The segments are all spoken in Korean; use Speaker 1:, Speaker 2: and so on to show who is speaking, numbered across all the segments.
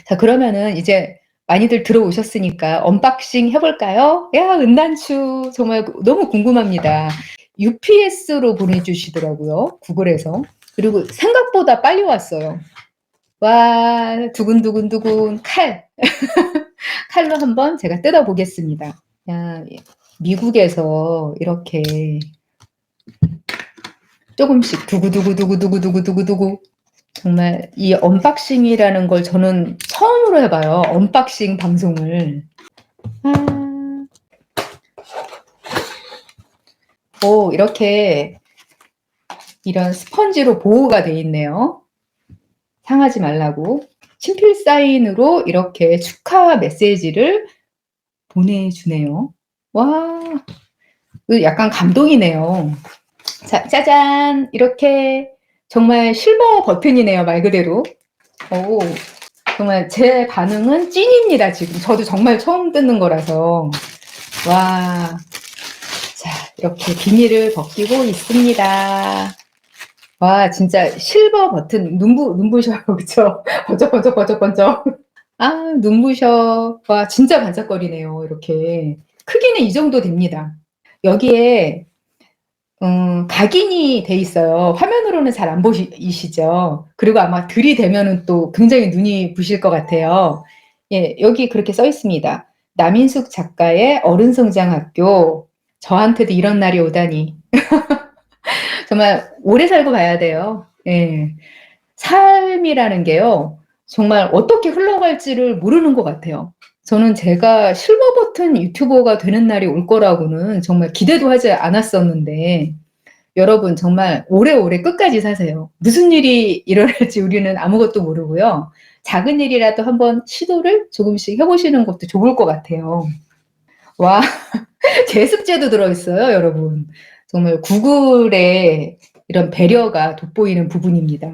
Speaker 1: 자, 그러면은 이제 많이들 들어오셨으니까 언박싱 해볼까요? 야, 은단추 정말 너무 궁금합니다. UPS로 보내주시더라고요. 구글에서. 그리고 생각보다 빨리 왔어요. 와, 두근두근두근 칼. 칼로 한번 제가 뜯어보겠습니다. 야, 미국에서 이렇게 조금씩 두구두구두구두구두구두구두구 정말 이 언박싱이라는 걸 저는 처음으로 해봐요. 언박싱 방송을. 오, 이렇게 이런 스펀지로 보호가 돼 있네요. 상하지 말라고. 친필 사인으로 이렇게 축하 메시지를 보내주네요. 와, 약간 감동이네요. 자, 짜잔! 이렇게 정말 실버 버튼이네요, 말 그대로. 오, 정말 제 반응은 찐입니다, 지금. 저도 정말 처음 듣는 거라서. 와, 자, 이렇게 비닐을 벗기고 있습니다. 와, 진짜 실버 버튼, 눈부셔, 그쵸? 번쩍번쩍번쩍번쩍. 아, 눈부셔. 와, 진짜 반짝거리네요, 이렇게. 크기는 이 정도 됩니다. 여기에 각인이 돼 있어요. 화면으로는 잘 안 보이시죠? 그리고 아마 들이대면은 또 굉장히 눈이 부실 것 같아요. 예, 여기 그렇게 써 있습니다. 남인숙 작가의 어른성장학교. 저한테도 이런 날이 오다니. 정말 오래 살고 봐야 돼요. 예. 삶이라는 게요. 정말 어떻게 흘러갈지를 모르는 것 같아요. 저는 제가 실버 버튼 유튜버가 되는 날이 올 거라고는 정말 기대도 하지 않았었는데, 여러분 정말 오래오래 끝까지 사세요. 무슨 일이 일어날지 우리는 아무것도 모르고요. 작은 일이라도 한번 시도를 조금씩 해보시는 것도 좋을 것 같아요. 와, 제습제도 들어있어요, 여러분. 정말 구글의 이런 배려가 돋보이는 부분입니다.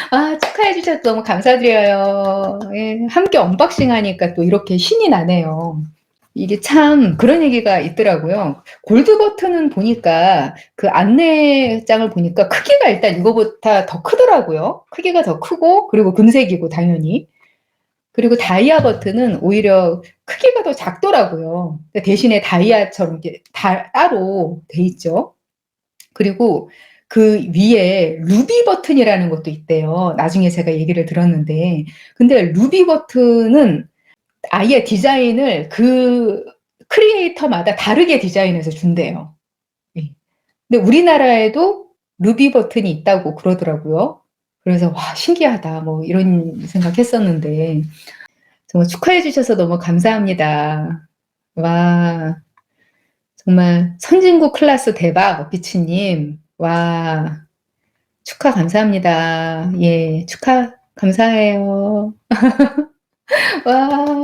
Speaker 1: 아, 축하해 주셔서 너무 감사드려요. 예, 함께 언박싱 하니까 또 이렇게 신이 나네요. 이게 참 그런 얘기가 있더라고요. 골드 버튼은 보니까 그 안내장을 보니까 크기가 일단 이거보다 더 크더라고요. 크기가 더 크고 그리고 금색이고 당연히. 그리고 다이아 버튼은 오히려 크기가 더 작더라고요. 대신에 다이아처럼 이렇게 따로 돼 있죠. 그리고 그 위에 루비 버튼이라는 것도 있대요. 나중에 제가 얘기를 들었는데. 근데 루비 버튼은 아예 디자인을 그 크리에이터마다 다르게 디자인해서 준대요. 예. 근데 우리나라에도 루비 버튼이 있다고 그러더라고요. 그래서 와, 신기하다. 뭐 이런 생각했었는데 정말 축하해 주셔서 너무 감사합니다. 와, 정말 선진국 클래스 대박, 어피치님. 와, 축하 감사합니다. 예, 축하 감사해요. 와,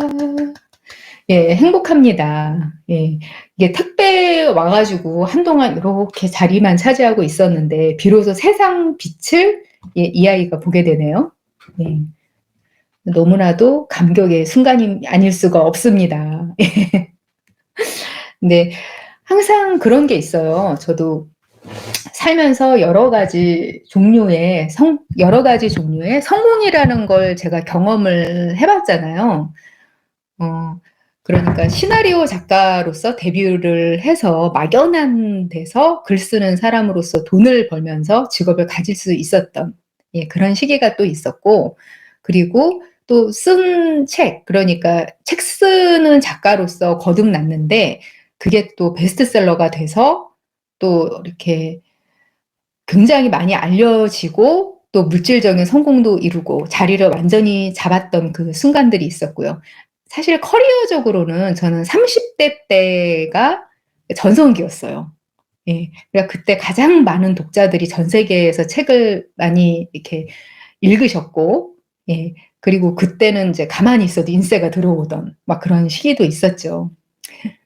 Speaker 1: 예, 행복합니다. 예, 이게 택배 와가지고 한동안 이렇게 자리만 차지하고 있었는데, 비로소 세상 빛을 예, 이 아이가 보게 되네요. 예, 너무나도 감격의 순간이 아닐 수가 없습니다. 근데 항상 그런 게 있어요. 저도 살면서 여러 가지 종류의 성공이라는 걸 제가 경험을 해봤잖아요. 그러니까 시나리오 작가로서 데뷔를 해서 막연한 데서 글 쓰는 사람으로서 돈을 벌면서 직업을 가질 수 있었던 예, 그런 시기가 또 있었고, 그리고 또 쓴 책, 그러니까 책 쓰는 작가로서 거듭났는데 그게 또 베스트셀러가 돼서 또 이렇게 굉장히 많이 알려지고 또 물질적인 성공도 이루고 자리를 완전히 잡았던 그 순간들이 있었고요. 사실 커리어적으로는 저는 30대 때가 전성기였어요. 예. 그러니까 그때 가장 많은 독자들이 전 세계에서 책을 많이 이렇게 읽으셨고, 예. 그리고 그때는 이제 가만히 있어도 인세가 들어오던 막 그런 시기도 있었죠.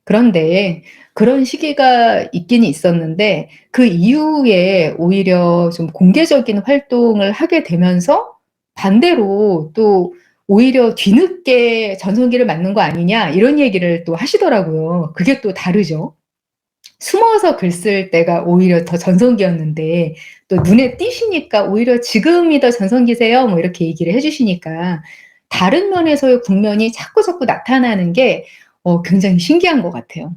Speaker 1: 그런데 그런 시기가 있기는 있었는데 그 이후에 오히려 좀 공개적인 활동을 하게 되면서 반대로 또 오히려 뒤늦게 전성기를 맞는 거 아니냐 이런 얘기를 또 하시더라고요. 그게 또 다르죠. 숨어서 글 쓸 때가 오히려 더 전성기였는데 또 눈에 띄시니까 오히려 지금이 더 전성기세요 뭐 이렇게 얘기를 해주시니까 다른 면에서의 국면이 자꾸자꾸 나타나는 게 굉장히 신기한 것 같아요.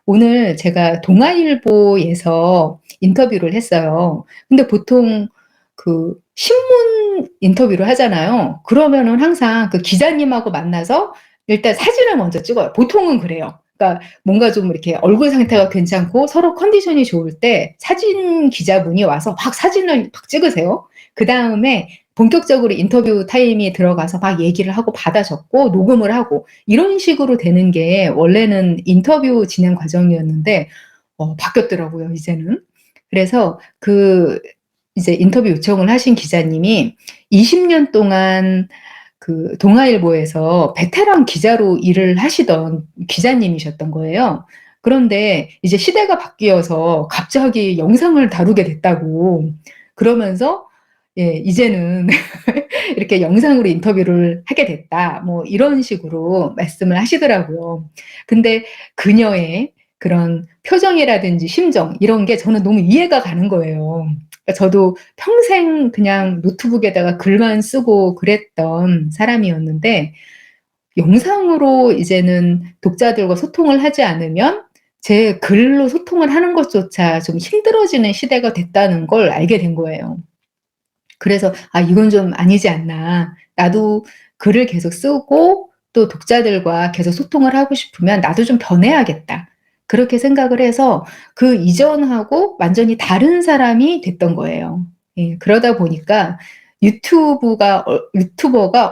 Speaker 1: 오늘 제가 동아일보에서 인터뷰를 했어요. 근데 보통 그 신문 인터뷰를 하잖아요. 그러면은 항상 그 기자님하고 만나서 일단 사진을 먼저 찍어요. 보통은 그래요. 그러니까 뭔가 좀 이렇게 얼굴 상태가 괜찮고 서로 컨디션이 좋을 때 사진 기자분이 와서 막 사진을 막 찍으세요. 그다음에 본격적으로 인터뷰 타임이 들어가서 막 얘기를 하고 받아 적고 녹음을 하고 이런 식으로 되는 게 원래는 인터뷰 진행 과정이었는데 바뀌었더라고요, 이제는. 그래서 그 이제 인터뷰 요청을 하신 기자님이 20년 동안 그 동아일보에서 베테랑 기자로 일을 하시던 기자님이셨던 거예요. 그런데 이제 시대가 바뀌어서 갑자기 영상을 다루게 됐다고 그러면서 예, 이제는 이렇게 영상으로 인터뷰를 하게 됐다. 뭐 이런 식으로 말씀을 하시더라고요. 근데 그녀의 그런 표정이라든지 심정 이런 게 저는 너무 이해가 가는 거예요. 그러니까 저도 평생 그냥 노트북에다가 글만 쓰고 그랬던 사람이었는데 영상으로 이제는 독자들과 소통을 하지 않으면 제 글로 소통을 하는 것조차 좀 힘들어지는 시대가 됐다는 걸 알게 된 거예요. 그래서 '아 이건 좀 아니지 않나. 나도 글을 계속 쓰고 또 독자들과 계속 소통을 하고 싶으면 나도 좀 변해야겠다.' 그렇게 생각을 해서 그 이전하고 완전히 다른 사람이 됐던 거예요. 예. 그러다 보니까 유튜버가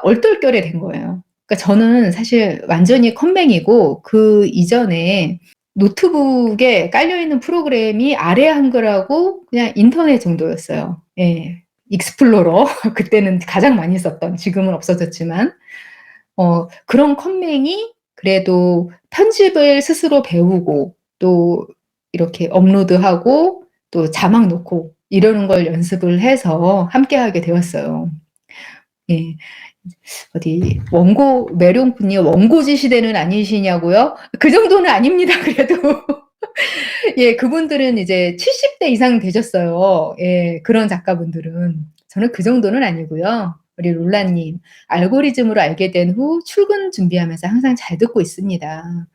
Speaker 1: 얼떨결에 된 거예요. 그러니까 저는 사실 완전히 컴맹이고 그 이전에 노트북에 깔려 있는 프로그램이 아래 한글하고 그냥 인터넷 정도였어요. 예. 익스플로러 그때는 가장 많이 썼던 지금은 없어졌지만 그런 컴맹이 그래도 편집을 스스로 배우고 또 이렇게 업로드하고 또 자막 넣고 이러는 걸 연습을 해서 함께하게 되었어요. 예. 어디 원고 메룡 군님 원고지 시대는 아니시냐고요? 그 정도는 아닙니다 그래도. 예 그분들은 이제 70대 이상 되셨어요. 예 그런 작가분들은. 저는 그 정도는 아니고요. 우리 롤라님 알고리즘으로 알게 된 후 출근 준비하면서 항상 잘 듣고 있습니다.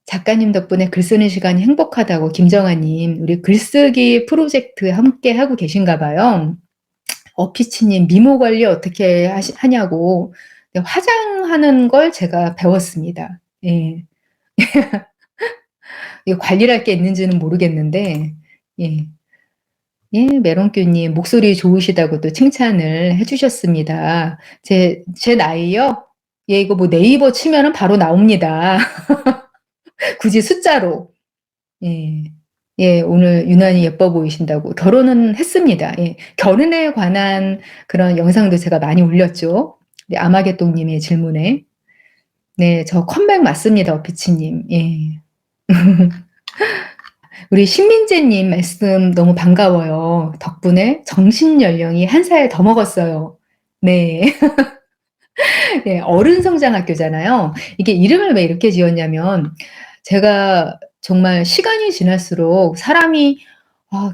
Speaker 1: 작가님 덕분에 글 쓰는 시간이 행복하다고 김정아님 우리 글쓰기 프로젝트 함께하고 계신가 봐요. 어피치님 미모 관리 어떻게 하냐고. 네, 화장하는 걸 제가 배웠습니다. 예. 이 관리를 할 게 있는지는 모르겠는데 예. 예 메론큐님 목소리 좋으시다고 또 칭찬을 해 주셨습니다. 제 나이요? 예 이거 뭐 네이버 치면은 바로 나옵니다. 굳이 숫자로. 예. 예 오늘 유난히 예뻐 보이신다고 결혼은 했습니다. 예. 결혼에 관한 그런 영상도 제가 많이 올렸죠. 네 아마겟돈 님의 질문에. 네 저 컴백 맞습니다 어피치님. 예. 우리 신민재님 말씀 너무 반가워요. 덕분에 정신 연령이 1살 더 먹었어요. 네. 네. 어른 성장학교잖아요. 이게 이름을 왜 이렇게 지었냐면 제가 정말 시간이 지날수록 사람이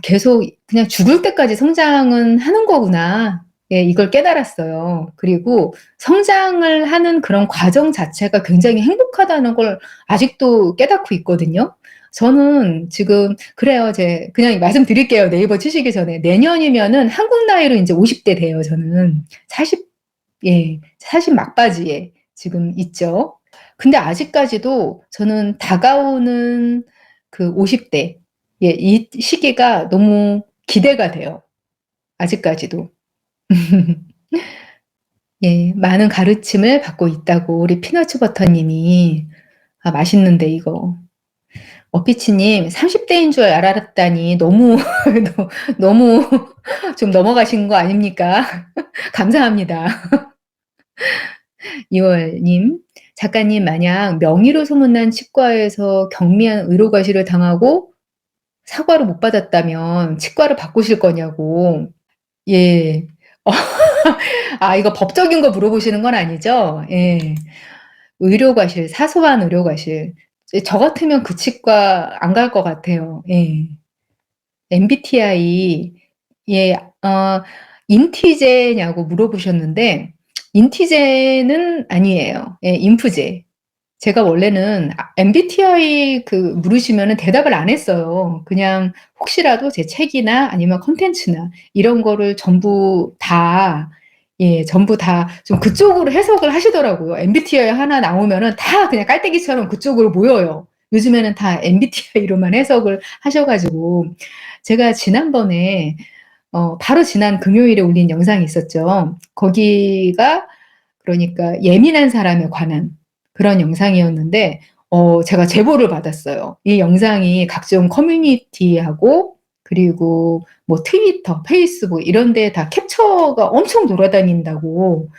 Speaker 1: 계속 그냥 죽을 때까지 성장은 하는 거구나. 예 이걸 깨달았어요. 그리고 성장을 하는 그런 과정 자체가 굉장히 행복하다는 걸 아직도 깨닫고 있거든요. 저는 지금 그래요. 그냥 말씀드릴게요. 네이버 치시기 전에. 내년이면은 한국 나이로 인제 50대 돼요 저는. 40 예. 40 막바지에 지금 있죠. 근데 아직까지도 저는 다가오는 그 50대 예 이 시기가 너무 기대가 돼요. 아직까지도. 예. 많은 가르침을 받고 있다고 우리 피너츠 버터 님이 아 맛있는데 이거. 어피치님 30 대인 줄 알았다니 너무 너무 좀 넘어가신 거 아닙니까? 감사합니다. 이월님, 작가님 만약 명의로 소문난 치과에서 경미한 의료 과실을 당하고 사과를 못 받았다면 치과를 바꾸실 거냐고. 예. 이거 법적인 거 물어보시는 건 아니죠? 예. 의료 과실, 사소한 의료 과실. 저 같으면 그 치과 안 갈 것 같아요. 예. MBTI 예 인티제냐고 물어보셨는데 인티제는 아니에요. 예, 인프제. 제가 원래는 MBTI 물으시면은 대답을 안 했어요. 그냥 혹시라도 제 책이나 아니면 콘텐츠나 이런 거를 전부 다, 예, 전부 다 좀 그쪽으로 해석을 하시더라고요. MBTI 하나 나오면은 다 그냥 깔때기처럼 그쪽으로 모여요. 요즘에는 다 MBTI로만 해석을 하셔 가지고 제가 지난번에 바로 지난 금요일에 올린 영상이 있었죠. 거기가 그러니까 예민한 사람에 관한 그런 영상이었는데 제가 제보를 받았어요. 이 영상이 각종 커뮤니티하고 그리고 뭐 트위터, 페이스북 이런 데에 다 캡처가 엄청 돌아다닌다고.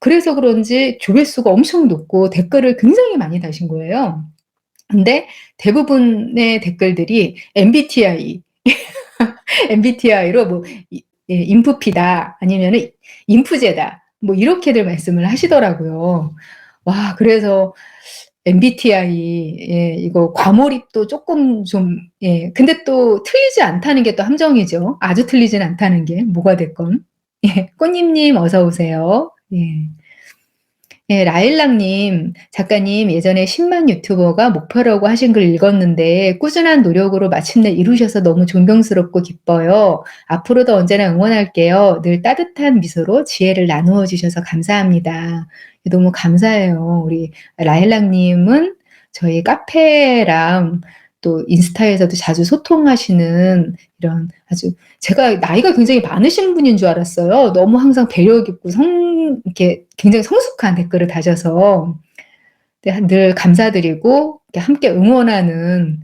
Speaker 1: 그래서 그런지 조회수가 엄청 높고 댓글을 굉장히 많이 다신 거예요. 근데 대부분의 댓글들이 MBTI, MBTI로 뭐 예, 인프피다 아니면은 인프제다 뭐 이렇게들 말씀을 하시더라고요. 와, 그래서 MBTI, 예, 이거 과몰입도 조금 좀, 예, 근데 또 틀리지 않다는 게 또 함정이죠. 아주 틀리진 않다는 게 뭐가 됐건. 예, 꽃님님 어서 오세요. 예. 예, 라일락님, 작가님 예전에 10만 유튜버가 목표라고 하신 글 읽었는데 꾸준한 노력으로 마침내 이루셔서 너무 존경스럽고 기뻐요. 앞으로도 언제나 응원할게요. 늘 따뜻한 미소로 지혜를 나누어 주셔서 감사합니다. 너무 감사해요. 우리 라일락님은 저희 카페랑 또 인스타에서도 자주 소통하시는 이런 아주 제가 나이가 굉장히 많으신 분인 줄 알았어요. 너무 항상 배려 깊고 이렇게 굉장히 성숙한 댓글을 다셔서 네, 늘 감사드리고 이렇게 함께 응원하는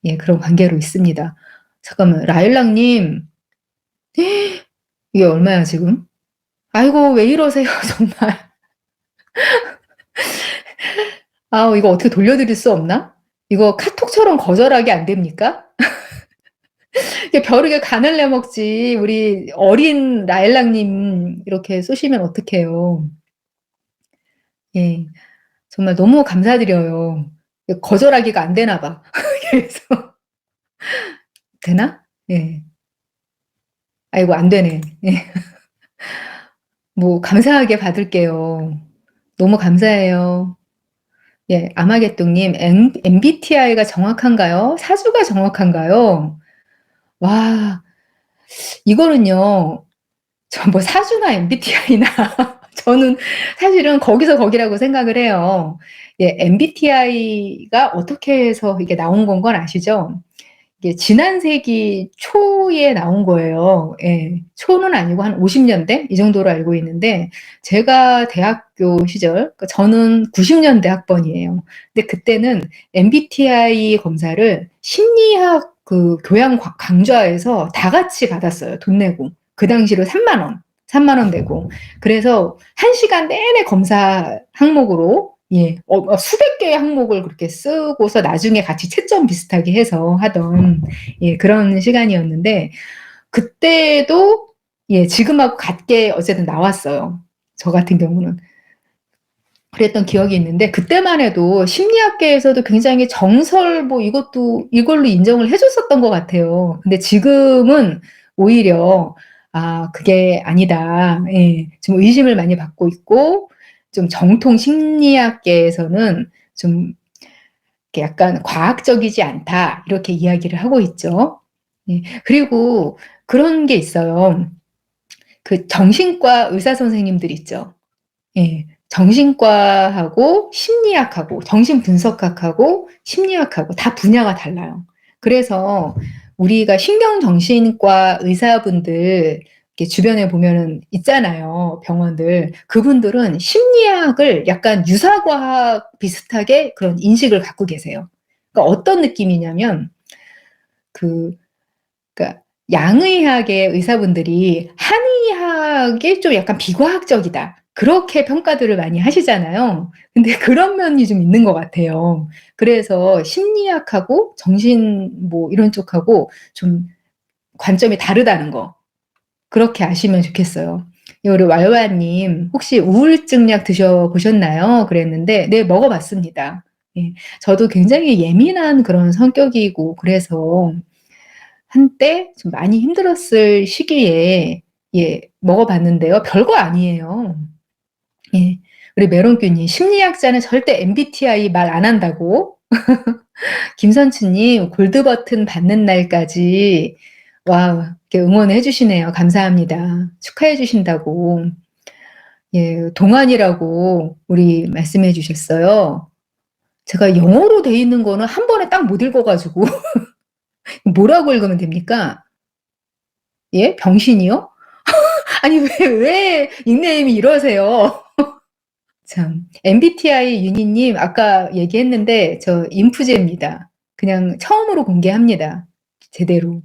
Speaker 1: 예, 그런 관계로 있습니다. 잠깐만, 라일락님, 이게 얼마야 지금? 아이고 왜 이러세요 정말. 아, 이거 어떻게 돌려드릴 수 없나? 이거 카톡처럼 거절하기 안 됩니까? 이게 벼르게 간을 내 먹지. 우리 어린 라일락님 이렇게 쏘시면 어떡해요. 예. 정말 너무 감사드려요. 거절하기가 안 되나 봐. 그래서 되나? 예. 아이고 안 되네. 예. 뭐 감사하게 받을게요. 너무 감사해요. 예, 아마겟돈님, MBTI가 정확한가요? 사주가 정확한가요? 와, 이거는요, 저 뭐 사주나 MBTI나 저는 사실은 거기서 거기라고 생각을 해요. 예, MBTI가 어떻게 해서 이게 나온 건 아시죠? 이게 지난 세기 초에 나온 거예요. 예. 초는 아니고 한 50년대 이 정도로 알고 있는데 제가 대학교 시절 그러니까 저는 90년대 학번이에요. 근데 그때는 MBTI 검사를 심리학 교양 강좌에서 다 같이 받았어요. 돈 내고. 그 당시로 3만 원. 3만 원 내고. 그래서 1시간 내내 검사 항목으로 예, 수백 개의 항목을 그렇게 쓰고서 나중에 같이 채점 비슷하게 해서 하던 예, 그런 시간이었는데 그때도 예, 지금하고 같게 어쨌든 나왔어요. 저 같은 경우는. 그랬던 기억이 있는데 그때만 해도 심리학계에서도 굉장히 정설 뭐 이걸로 인정을 해줬었던 것 같아요. 근데 지금은 오히려 아, 그게 아니다. 예, 좀 의심을 많이 받고 있고 좀 정통 심리학계에서는 좀 약간 과학적이지 않다. 이렇게 이야기를 하고 있죠. 예, 그리고 그런 게 있어요. 그 정신과 의사 선생님들 있죠. 예. 정신과하고 심리학하고 정신분석학하고 심리학하고 다 분야가 달라요. 그래서 우리가 신경정신과 의사분들 이렇게 주변에 보면은 있잖아요. 병원들. 그분들은 심리학을 약간 유사과학 비슷하게 그런 인식을 갖고 계세요. 그러니까 어떤 느낌이냐면 그 그러니까 양의학의 의사분들이 한의학이 좀 약간 비과학적이다. 그렇게 평가들을 많이 하시잖아요. 근데 그런 면이 좀 있는 것 같아요. 그래서 심리학하고 정신 뭐 이런 쪽하고 좀 관점이 다르다는 거. 그렇게 아시면 좋겠어요. 우리 왈왈님 혹시 우울증 약 드셔보셨나요? 그랬는데 네, 먹어봤습니다. 예. 저도 굉장히 예민한 그런 성격이고 그래서 한때 좀 많이 힘들었을 시기에 예, 먹어봤는데요. 별거 아니에요. 예. 우리 메론교님, 심리학자는 절대 MBTI 말 안 한다고. 김선추님, 골드 버튼 받는 날까지, 와, 이렇게 응원해 주시네요. 감사합니다. 축하해 주신다고. 예, 동안이라고 우리 말씀해 주셨어요. 제가 영어로 돼 있는 거는 한 번에 딱 못 읽어가지고. 뭐라고 읽으면 됩니까? 예? 병신이요? 아니, 왜 닉네임이 이러세요? 참. MBTI 윤희님, 아까 얘기했는데, 저 인프제입니다. 그냥 처음으로 공개합니다. 제대로.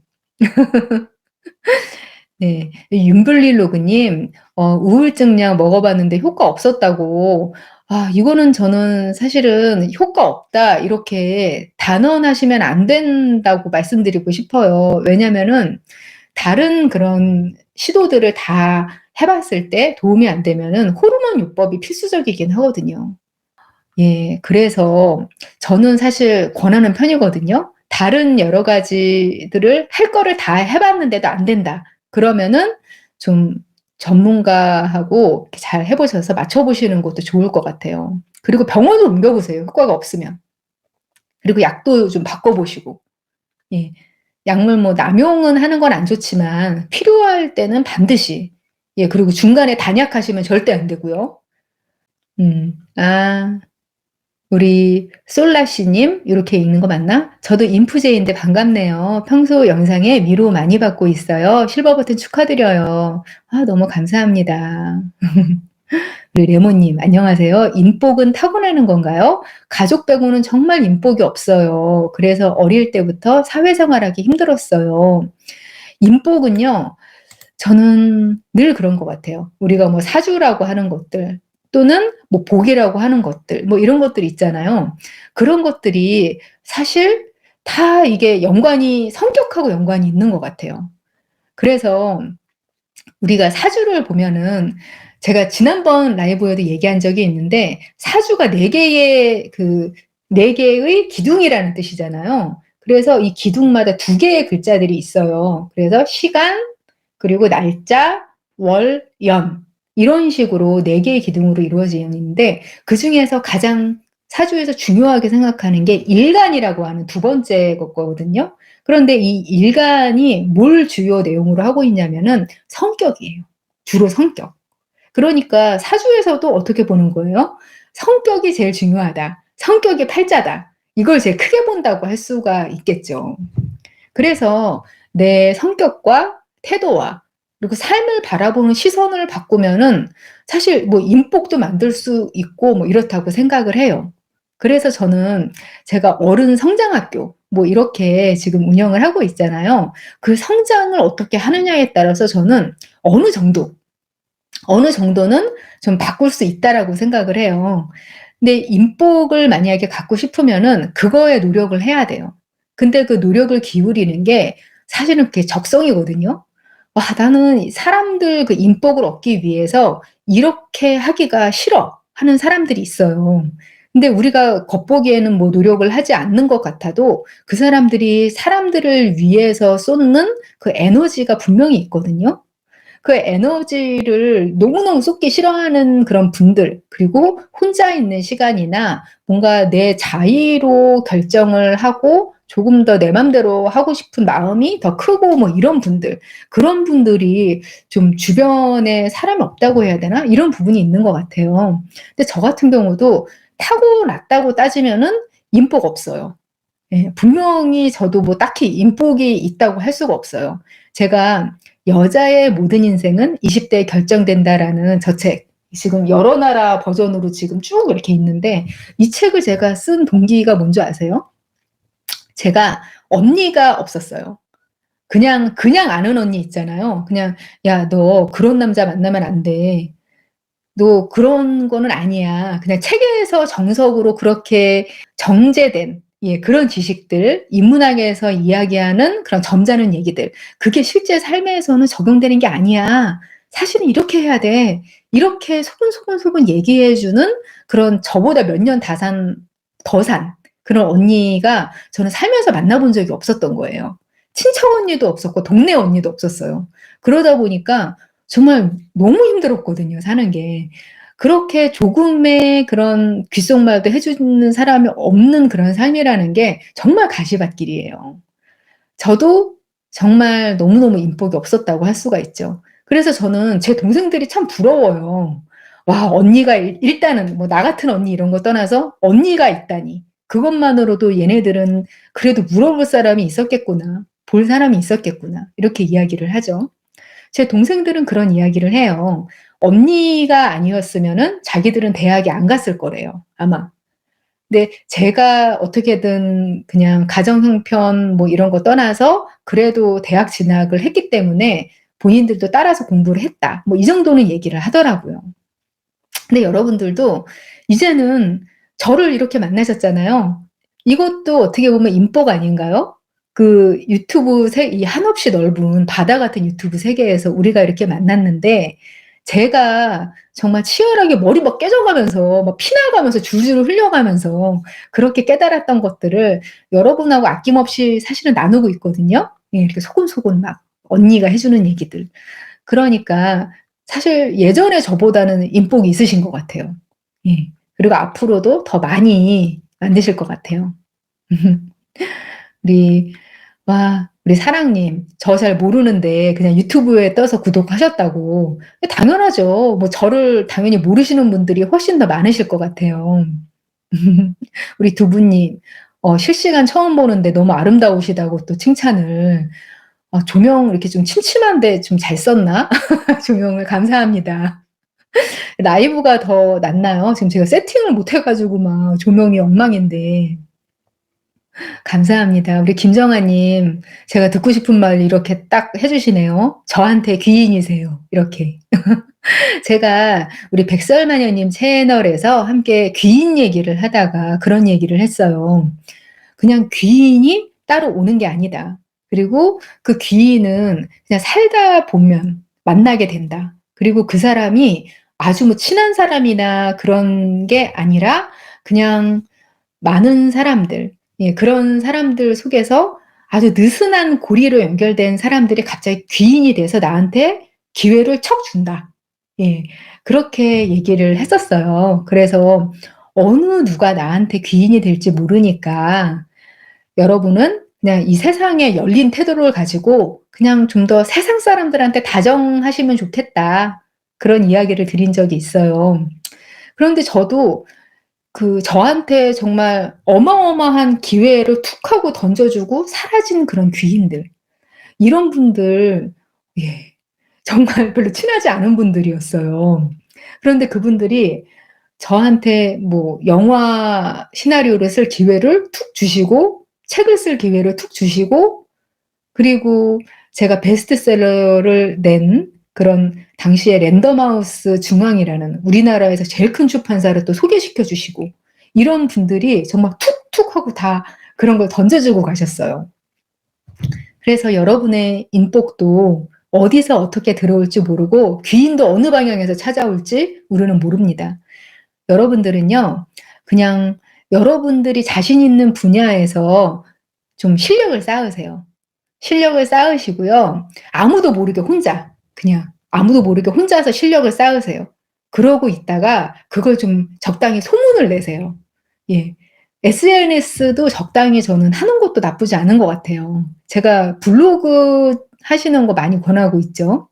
Speaker 1: 네. 윤블리로그님, 우울증약 먹어봤는데 효과 없었다고. 아, 이거는 저는 사실은 효과 없다. 이렇게 단언하시면 안 된다고 말씀드리고 싶어요. 왜냐면은 다른 그런 시도들을 다 해봤을 때 도움이 안 되면은 호르몬 요법이 필수적이긴 하거든요. 예, 그래서 저는 사실 권하는 편이거든요. 다른 여러 가지들을 할 거를 다 해봤는데도 안 된다. 그러면은 좀 전문가하고 이렇게 잘 해보셔서 맞춰보시는 것도 좋을 것 같아요. 그리고 병원을 옮겨보세요. 효과가 없으면. 그리고 약도 좀 바꿔보시고. 예. 약물 뭐 남용은 하는 건 안 좋지만 필요할 때는 반드시. 예, 그리고 중간에 단약하시면 절대 안 되고요. 아. 우리 솔라씨님 이렇게 읽는 거 맞나? 저도 인프제인데 반갑네요. 평소 영상에 위로 많이 받고 있어요. 실버 버튼 축하드려요. 아, 너무 감사합니다. 우리 레모님 안녕하세요. 인복은 타고나는 건가요? 가족 빼고는 정말 인복이 없어요. 그래서 어릴 때부터 사회생활하기 힘들었어요. 인복은요. 저는 늘 그런 것 같아요. 우리가 뭐 사주라고 하는 것들 또는 뭐 복이라고 하는 것들 뭐 이런 것들 있잖아요. 그런 것들이 사실 다 이게 성격하고 연관이 있는 것 같아요. 그래서 우리가 사주를 보면은 제가 지난번 라이브에도 얘기한 적이 있는데 사주가 4개의 네 개의 기둥이라는 뜻이잖아요. 그래서 이 기둥마다 2개의 글자들이 있어요. 그래서 시간, 그리고 날짜, 월, 연 이런 식으로 4개의 기둥으로 이루어져 있는데 그중에서 가장 사주에서 중요하게 생각하는 게 일간이라고 하는 2번째 거거든요. 그런데 이 일간이 뭘 주요 내용으로 하고 있냐면은 성격이에요. 주로 성격. 그러니까 사주에서도 어떻게 보는 거예요? 성격이 제일 중요하다. 성격이 팔자다. 이걸 제일 크게 본다고 할 수가 있겠죠. 그래서 내 성격과 태도와 그리고 삶을 바라보는 시선을 바꾸면은 사실 뭐 인복도 만들 수 있고 뭐 이렇다고 생각을 해요. 그래서 저는 제가 어른 성장학교 뭐 이렇게 지금 운영을 하고 있잖아요. 그 성장을 어떻게 하느냐에 따라서 저는 어느 정도는 좀 바꿀 수 있다라고 생각을 해요. 근데 인복을 만약에 갖고 싶으면은 그거에 노력을 해야 돼요. 근데 그 노력을 기울이는 게 사실은 그게 적성이거든요. '와 나는 사람들 그 인복을 얻기 위해서 이렇게 하기가 싫어.' 하는 사람들이 있어요. 근데 우리가 겉보기에는 뭐 노력을 하지 않는 것 같아도 그 사람들이 사람들을 위해서 쏟는 그 에너지가 분명히 있거든요. 그 에너지를 너무너무 쏟기 싫어하는 그런 분들 그리고 혼자 있는 시간이나 뭔가 내 자의로 결정을 하고 조금 더 내 맘대로 하고 싶은 마음이 더 크고 뭐 이런 분들 그런 분들이 좀 주변에 사람이 없다고 해야 되나? 이런 부분이 있는 것 같아요. 근데 저 같은 경우도 타고났다고 따지면은 인복 없어요. 예. 분명히 저도 뭐 딱히 인복이 있다고 할 수가 없어요. 제가 "여자의 모든 인생은 20 대에 결정된다."라는 저 책 지금 여러 나라 버전으로 지금 쭉 이렇게 있는데 이 책을 제가 쓴 동기가 뭔지 아세요? 제가 언니가 없었어요. 그냥 아는 언니 있잖아요. 그냥 "야 너 그런 남자 만나면 안 돼. 너 그런 거는 아니야." 그냥 책에서 정석으로 그렇게 정제된 그런 지식들, 인문학에서 이야기하는 그런 점잖은 얘기들 그게 실제 삶에서는 적용되는 게 아니야. 사실은 이렇게 해야 돼. 이렇게 소근소근소근 얘기해 주는 그런 저보다 몇 년 더 산 그런 언니가 저는 살면서 만나 본 적이 없었던 거예요. 친척 언니도 없었고 동네 언니도 없었어요. 그러다 보니까 정말 너무 힘들었거든요, 사는 게. 그렇게 조금의 그런 귓속말도 해 주는 사람이 없는 그런 삶이라는 게 정말 가시밭길이에요. 저도 정말 너무너무 인복이 없었다고 할 수가 있죠. 그래서 저는 제 동생들이 참 부러워요. 와, 언니가 일단은 뭐 나 같은 언니 이런 거 떠나서 언니가 있다니. 그것만으로도 얘네들은 그래도 물어볼 사람이 있었겠구나. 볼 사람이 있었겠구나. 이렇게 이야기를 하죠. 제 동생들은 그런 이야기를 해요. 언니가 아니었으면은 자기들은 대학에 안 갔을 거래요, 아마. 근데 제가 어떻게든 그냥 가정 형편 뭐 이런 거 떠나서 그래도 대학 진학을 했기 때문에 본인들도 따라서 공부를 했다. 뭐 이 정도는 얘기를 하더라고요. 근데 여러분들도 이제는 저를 이렇게 만나셨잖아요. 이것도 어떻게 보면 인복 아닌가요? 그 유튜브 이 한없이 넓은 바다 같은 유튜브 세계에서 우리가 이렇게 만났는데 제가 정말 치열하게 머리 막 깨져가면서 막 피나가면서 줄줄 흘려가면서 그렇게 깨달았던 것들을 여러분하고 아낌없이 사실은 나누고 있거든요. 예, 이렇게 소곤소곤 막 언니가 해 주는 얘기들. 그러니까 사실 예전에 저보다는 인복이 있으신 것 같아요. 예. 그리고 앞으로도 더 많이 만드실 것 같아요. 우리 우리 사랑님, 저 잘 모르는데 그냥 유튜브에 떠서 구독하셨다고. 당연하죠. 뭐 저를 당연히 모르시는 분들이 훨씬 더 많으실 것 같아요. 우리 두 분님, 실시간 처음 보는데 너무 아름다우시다고 또 칭찬을. 조명 이렇게 좀 침침한데 좀 잘 썼나? 조명을 감사합니다. 라이브가 더 낫나요? 지금 제가 세팅을 못 해 가지고 막 조명이 엉망인데. 감사합니다. 우리 김정아님, 제가 듣고 싶은 말 이렇게 딱 해 주시네요. 저한테 귀인이세요. 이렇게. 제가 우리 백설마녀님 채널에서 함께 귀인 얘기를 하다가 그런 얘기를 했어요. 그냥 귀인이 따로 오는 게 아니다. 그리고 그 귀인은 그냥 살다 보면 만나게 된다. 그리고 그 사람이 아주 뭐 친한 사람이나 그런 게 아니라 그냥 많은 사람들, 예, 그런 사람들 속에서 아주 느슨한 고리로 연결된 사람들이 갑자기 귀인이 돼서 나한테 기회를 척 준다. 예, 그렇게 얘기를 했었어요. 그래서 어느 누가 나한테 귀인이 될지 모르니까 여러분은 그냥 이 세상에 열린 태도를 가지고 그냥 좀 더 세상 사람들한테 다정하시면 좋겠다. 그런 이야기를 드린 적이 있어요. 그런데 저도 저한테 정말 어마어마한 기회를 툭 하고 던져주고 사라진 그런 귀인들. 이런 분들, 예, 정말 별로 친하지 않은 분들이었어요. 그런데 그분들이 저한테 뭐 영화 시나리오를 쓸 기회를 툭 주시고 책을 쓸 기회를 툭 주시고 그리고 제가 베스트셀러를 낸 그런 당시에 랜덤하우스 중앙이라는 우리나라에서 제일 큰 출판사를 또 소개시켜 주시고 이런 분들이 정말 툭툭 하고 다 그런 걸 던져주고 가셨어요. 그래서 여러분의 인복도 어디서 어떻게 들어올지 모르고 귀인도 어느 방향에서 찾아올지 우리는 모릅니다. 여러분들은요, 그냥 여러분들이 자신 있는 분야에서 좀 실력을 쌓으세요. 실력을 쌓으시고요. 아무도 모르게 혼자, 그냥 아무도 모르게 혼자서 실력을 쌓으세요. 그러고 있다가 그걸 좀 적당히 소문을 내세요. 예. SNS도 적당히 저는 하는 것도 나쁘지 않은 것 같아요. 제가 블로그 하시는 거 많이 권하고 있죠.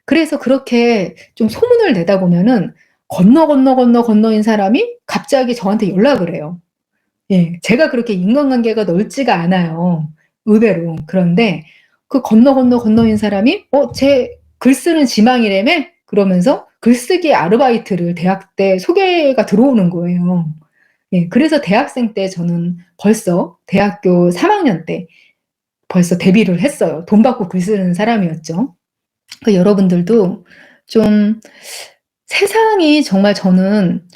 Speaker 1: 그래서 그렇게 좀 소문을 내다 보면은 건너인 사람이 갑자기 저한테 연락을 해요. 예. 제가 그렇게 인간관계가 넓지가 않아요, 의외로. 그런데 그 건너인 사람이 쟤 글 쓰는 지망이라며?" 그러면서 글쓰기 아르바이트를 대학 때 소개가 들어오는 거예요. 예. 그래서 대학생 때 저는 벌써 대학교 3 학년 때 벌써 데뷔를 했어요. 돈 받고 글 쓰는 사람이었죠. 여러분들도 좀 세상이 정말 저는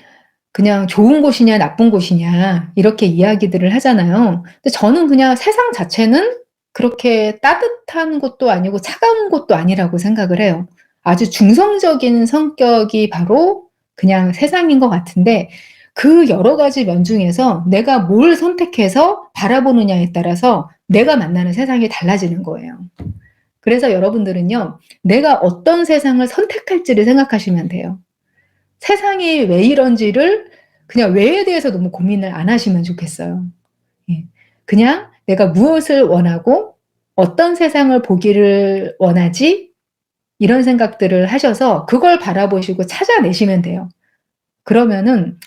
Speaker 1: 그냥 좋은 곳이냐 나쁜 곳이냐 이렇게 이야기들을 하잖아요. 근데 저는 그냥 세상 자체는 그렇게 따뜻한 곳도 아니고 차가운 곳도 아니라고 생각을 해요. 아주 중성적인 성격이 바로 그냥 세상인 것 같은데 그 여러 가지 면 중에서 내가 뭘 선택해서 바라보느냐에 따라서 내가 만나는 세상이 달라지는 거예요. 그래서 여러분들은요, 내가 어떤 세상을 선택할지를 생각하시면 돼요. 세상이 왜 이런지를 그냥 왜에 대해서 너무 고민을 안 하시면 좋겠어요. 예. 그냥 내가 무엇을 원하고 어떤 세상을 보기를 원하지? 이런 생각들을 하셔서 그걸 바라보시고 찾아내시면 돼요. 그러면은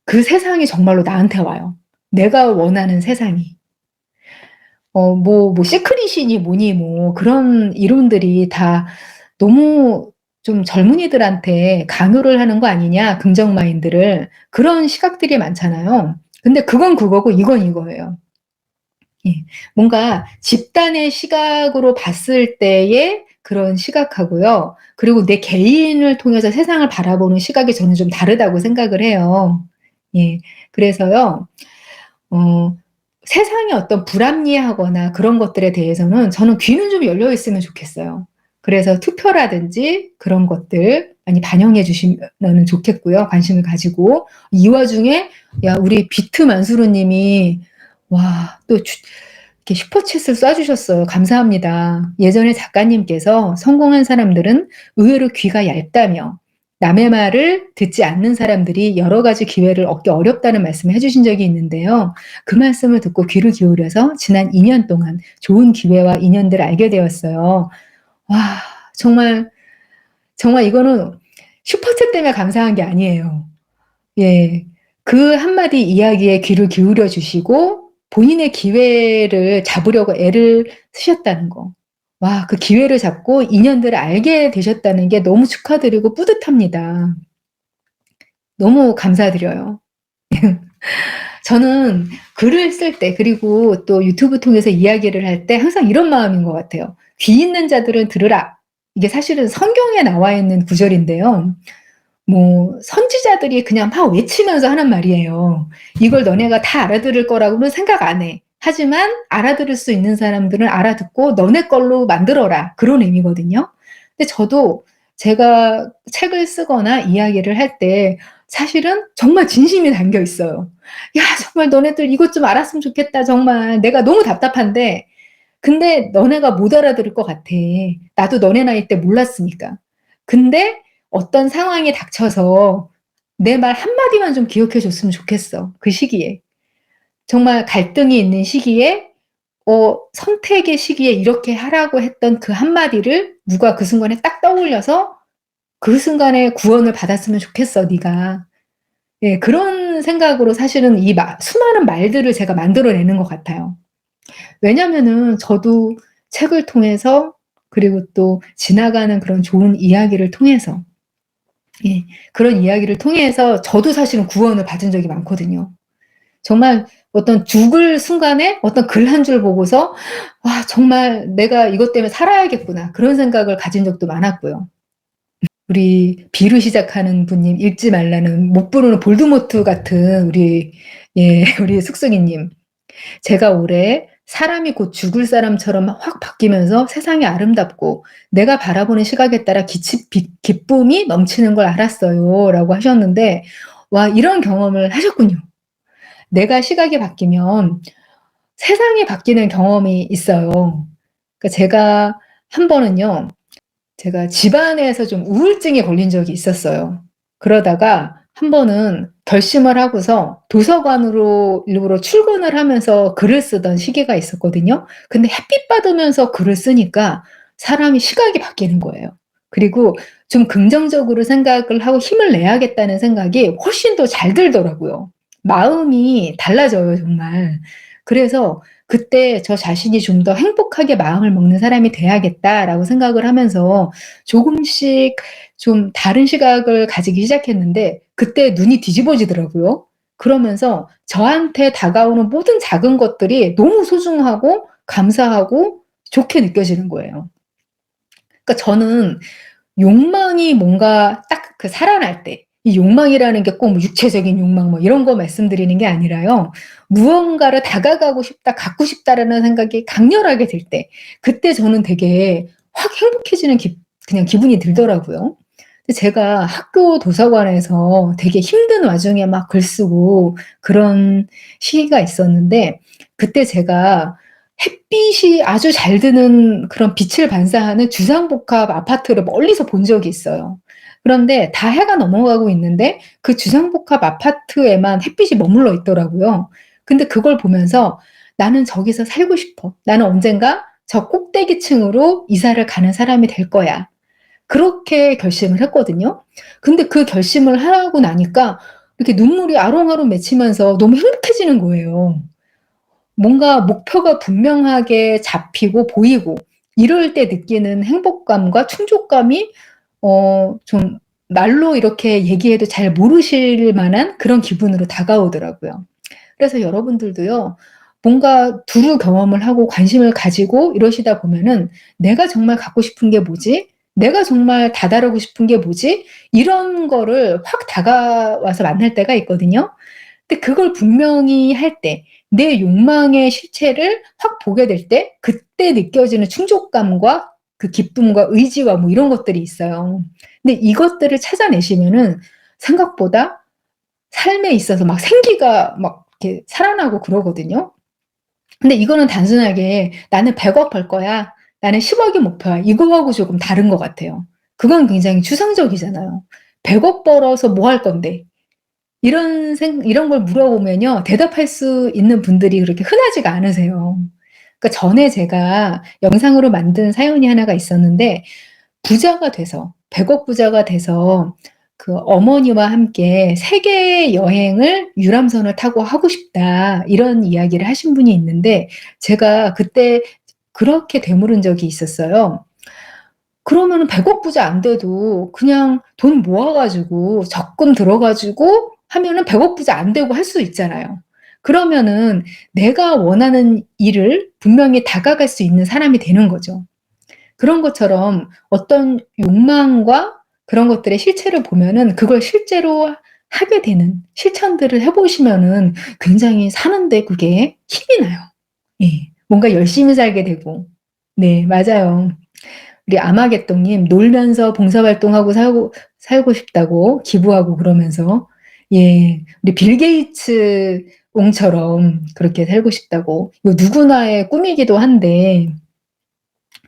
Speaker 1: 그 세상이 정말로 나한테 와요. 내가 원하는 세상이. 뭐 시크릿이니 뭐니 뭐 그런 이론들이 다 너무 좀 젊은이들한테 강요를 하는 거 아니냐, 긍정 마인드를. 그런 시각들이 많잖아요. 근데 그건 그거고 이건 이거예요. 예. 뭔가 집단의 시각으로 봤을 때의 그런 시각하고요. 그리고 내 개인을 통해서 세상을 바라보는 시각이 저는 좀 다르다고 생각을 해요. 예. 그래서요. 어 세상의 어떤 불합리하거나 그런 것들에 대해서는 저는 귀는 좀 열려 있으면 좋겠어요. 그래서 투표라든지 그런 것들 많이 반영해 주시면은 좋겠고요, 관심을 가지고. 이 와중에 우리 비트 만수르 님이 또 이렇게 슈퍼챗을 쏴 주셨어요. 감사합니다. 예전에 작가님께서 "성공한 사람들은 의외로 귀가 얇다며 남의 말을 듣지 않는 사람들이 여러 가지 기회를 얻기 어렵다."는 말씀을 해 주신 적이 있는데요. 그 말씀을 듣고 귀를 기울여서 지난 2년 동안 좋은 기회와 인연들을 알게 되었어요. 와, 정말, 정말 이거는 슈퍼챗 때문에 감사한 게 아니에요. 예. 그 한마디 이야기에 귀를 기울여 주시고 본인의 기회를 잡으려고 애를 쓰셨다는 거. 그 기회를 잡고 인연들을 알게 되셨다는 게 너무 축하드리고 뿌듯합니다. 너무 감사드려요. 저는 글을 쓸 때 그리고 또 유튜브 통해서 이야기를 할 때 항상 이런 마음인 것 같아요. "귀 있는 자들은 들으라." 이게 사실은 성경에 나와 있는 구절인데요. 뭐 선지자들이 그냥 막 외치면서 하는 말이에요. "이걸 너네가 다 알아들을 거라고는 생각 안 해. 하지만 알아들을 수 있는 사람들은 알아듣고 너네 걸로 만들어라." 그런 의미거든요. 근데 저도 제가 책을 쓰거나 이야기를 할 때 사실은 정말 진심이 담겨 있어요. "야, 정말 너네들 이것 좀 알았으면 좋겠다 정말. 내가 너무 답답한데 근데 너네가 못 알아들을 것 같아. 나도 너네 나이 때 몰랐으니까. 근데 어떤 상황이 닥쳐서 내 말 한마디만 좀 기억해 줬으면 좋겠어, 그 시기에. 정말 갈등이 있는 시기에 선택의 시기에 이렇게 하라고 했던 그 한마디를 누가 그 순간에 딱 떠올려서 '그 순간에 구원을 받았으면 좋겠어, 네가.' 예, 그런 생각으로 사실은 이 수많은 말들을 제가 만들어 내는 것 같아요. 왜냐면은 저도 책을 통해서 그리고 또 지나가는 그런 좋은 이야기를 통해서 그런 이야기를 통해서 저도 사실은 구원을 받은 적이 많거든요. 정말 어떤 죽을 순간에 어떤 글 한 줄 보고서 '와, 정말 내가 이것 때문에 살아야겠구나.' 그런 생각을 가진 적도 많았고요. 우리 B로 시작하는 분님 읽지 말라는 못 부르는 볼드모트 같은 우리 숙숙이 님. "제가 올해 사람이 곧 죽을 사람처럼 확 바뀌면서 세상이 아름답고 내가 바라보는 시각에 따라 기쁨이 넘치는 걸 알았어요." 라고 하셨는데 이런 경험을 하셨군요. 내가 시각이 바뀌면 세상이 바뀌는 경험이 있어요. 그러니까 제가 한 번은요. 제가 집안에서 좀 우울증에 걸린 적이 있었어요. 그러다가 한 번은 결심을 하고서 도서관으로 일부러 출근을 하면서 글을 쓰던 시기가 있었거든요. 근데 햇빛 받으면서 글을 쓰니까 사람이 시각이 바뀌는 거예요. 그리고 좀 긍정적으로 생각을 하고 힘을 내야겠다는 생각이 훨씬 더 잘 들더라고요. 마음이 달라져요, 정말. 그래서 그때 '저 자신이 좀 더 행복하게 마음을 먹는 사람이 돼야겠다.'라고 생각을 하면서 조금씩 좀 다른 시각을 가지기 시작했는데 그때 눈이 뒤집어지더라고요. 그러면서 저한테 다가오는 모든 작은 것들이 너무 소중하고 감사하고 좋게 느껴지는 거예요. 그러니까 저는 욕망이 뭔가 딱 살아날 때 이 욕망이라는 게 꼭 뭐 육체적인 욕망 뭐 이런 거 말씀드리는 게 아니라요. 무언가를 다가가고 싶다, 갖고 싶다라는 생각이 강렬하게 들 때 그때 저는 되게 확 행복해지는 그냥 기분이 들더라고요. 근데 제가 학교 도서관에서 되게 힘든 와중에 막 글 쓰고 그런 시기가 있었는데 그때 제가 햇빛이 아주 잘 드는 그런 빛을 반사하는 주상복합 아파트를 멀리서 본 적이 있어요. 그런데 다 해가 넘어가고 있는데 그 주상복합 아파트에만 햇빛이 머물러 있더라고요. 근데 그걸 보면서 '나는 저기서 살고 싶어. 나는 언젠가 저 꼭대기층으로 이사를 가는 사람이 될 거야.' 그렇게 결심을 했거든요. 근데 그 결심을 하고 나니까 이렇게 눈물이 아롱아롱 맺히면서 너무 행복해지는 거예요. 뭔가 목표가 분명하게 잡히고 보이고 이럴 때 느끼는 행복감과 충족감이 좀 말로 이렇게 얘기해도 잘 모르실 만한 그런 기분으로 다가오더라고요. 그래서 여러분들도요. 뭔가 두루 경험을 하고 관심을 가지고 이러시다 보면은 '내가 정말 갖고 싶은 게 뭐지? 내가 정말 다다르고 싶은 게 뭐지?' 이런 거를 확 다가와서 만날 때가 있거든요. 근데 그걸 분명히 할 때 내 욕망의 실체를 확 보게 될 때 그때 느껴지는 충족감과 그 기쁨과 의지와 뭐 이런 것들이 있어요. 근데 이것들을 찾아내시면은 생각보다 삶에 있어서 막 생기가 막 이렇게 살아나고 그러거든요. 근데 이거는 단순하게 '나는 100억 벌 거야. 나는 10억이 목표야.' 이거하고 조금 다른 것 같아요. 그건 굉장히 추상적이잖아요. "100억 벌어서 뭐 할 건데?" 이런 걸 물어보면요. 대답할 수 있는 분들이 그렇게 흔하지가 않으세요. 그러니까 전에 제가 영상으로 만든 사연이 하나가 있었는데 부자가 돼서 100억 부자가 돼서 그 어머니와 함께 세계 여행을 유람선을 타고 하고 싶다. 이런 이야기를 하신 분이 있는데 제가 그때 그렇게 되물은 적이 있었어요. 그러면은 100억 부자 안 돼도 그냥 돈 모아 가지고 적금 들어 가지고 하면은 100억 부자 안 되고 할 수 있잖아요. 그러면은 내가 원하는 일을 분명히 다가갈 수 있는 사람이 되는 거죠. 그런 것처럼 어떤 욕망과 그런 것들의 실체를 보면은 그걸 실제로 하게 되는 실천들을 해 보시면은 굉장히 사는데 그게 힘이 나요. 예. 뭔가 열심히 살게 되고. 네 맞아요. 우리 아마겟돈 님 놀면서 봉사활동하고 살고 싶다고 기부하고 그러면서 예 우리 빌 게이츠 옹처럼 그렇게 살고 싶다고 이거 누구나의 꿈이기도 한데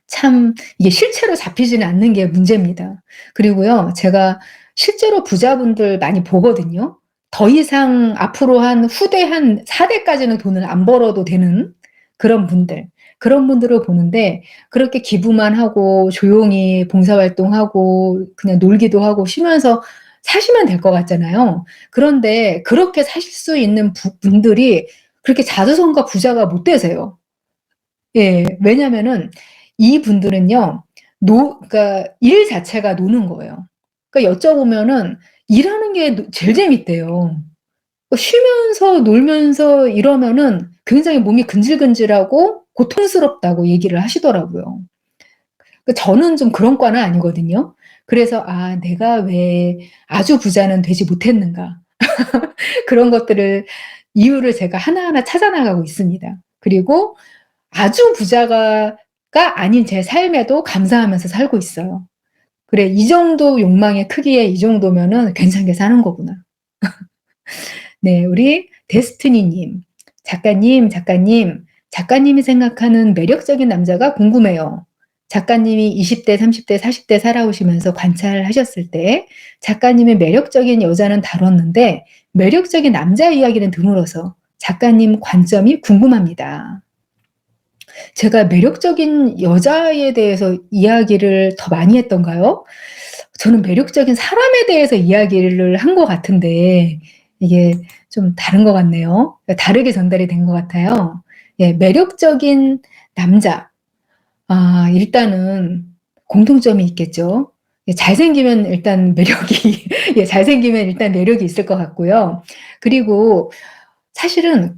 Speaker 1: 참 이게 실체로 잡히지는 않는 게 문제입니다. 그리고요 제가 실제로 부자분들 많이 보거든요. 더 이상 앞으로 한 후대 한 4 대까지는 돈을 안 벌어도 되는 그런 분들. 그런 분들을 보는데 그렇게 기부만 하고 조용히 봉사활동하고 그냥 놀기도 하고 쉬면서 사시면 될 것 같잖아요. 그런데 그렇게 사실 수 있는 분들이 그렇게 자주성가 부자가 못 되세요. 예. 왜냐면은 이분들은요. 그러니까 일 자체가 노는 거예요. 그러니까 여쭤보면은 일하는 게 제일 재밌대요. 쉬면서 놀면서 이러면은 굉장히 몸이 근질근질하고 고통스럽다고 얘기를 하시더라고요. 저는 좀 그런 과는 아니거든요. 그래서 '아 내가 왜 아주 부자는 되지 못했는가.' 그런 것들을 이유를 제가 하나하나 찾아 나가고 있습니다. 그리고 아주 부자가 아닌 제 삶에도 감사하면서 살고 있어요. '그래 이 정도 욕망의 크기에 이 정도면은 괜찮게 사는 거구나.' 네 우리 데스티니 님. "작가님, 작가님이 생각하는 매력적인 남자가 궁금해요. 작가님이 20 대, 30 대, 40대 살아오시면서 관찰하셨을 때 작가님의 매력적인 여자는 다뤘는데 매력적인 남자 이야기는 드물어서 작가님 관점이 궁금합니다." 제가 매력적인 여자에 대해서 이야기를 더 많이 했던가요? 저는 매력적인 사람에 대해서 이야기를 한 것 같은데 이게 좀 다른 것 같네요. 다르게 전달이 된 것 같아요. 예 매력적인 남자. 아 일단은 공통점이 있겠죠. 예 잘생기면 일단 매력이 예 잘생기면 일단 매력이 있을 것 같고요. 그리고 사실은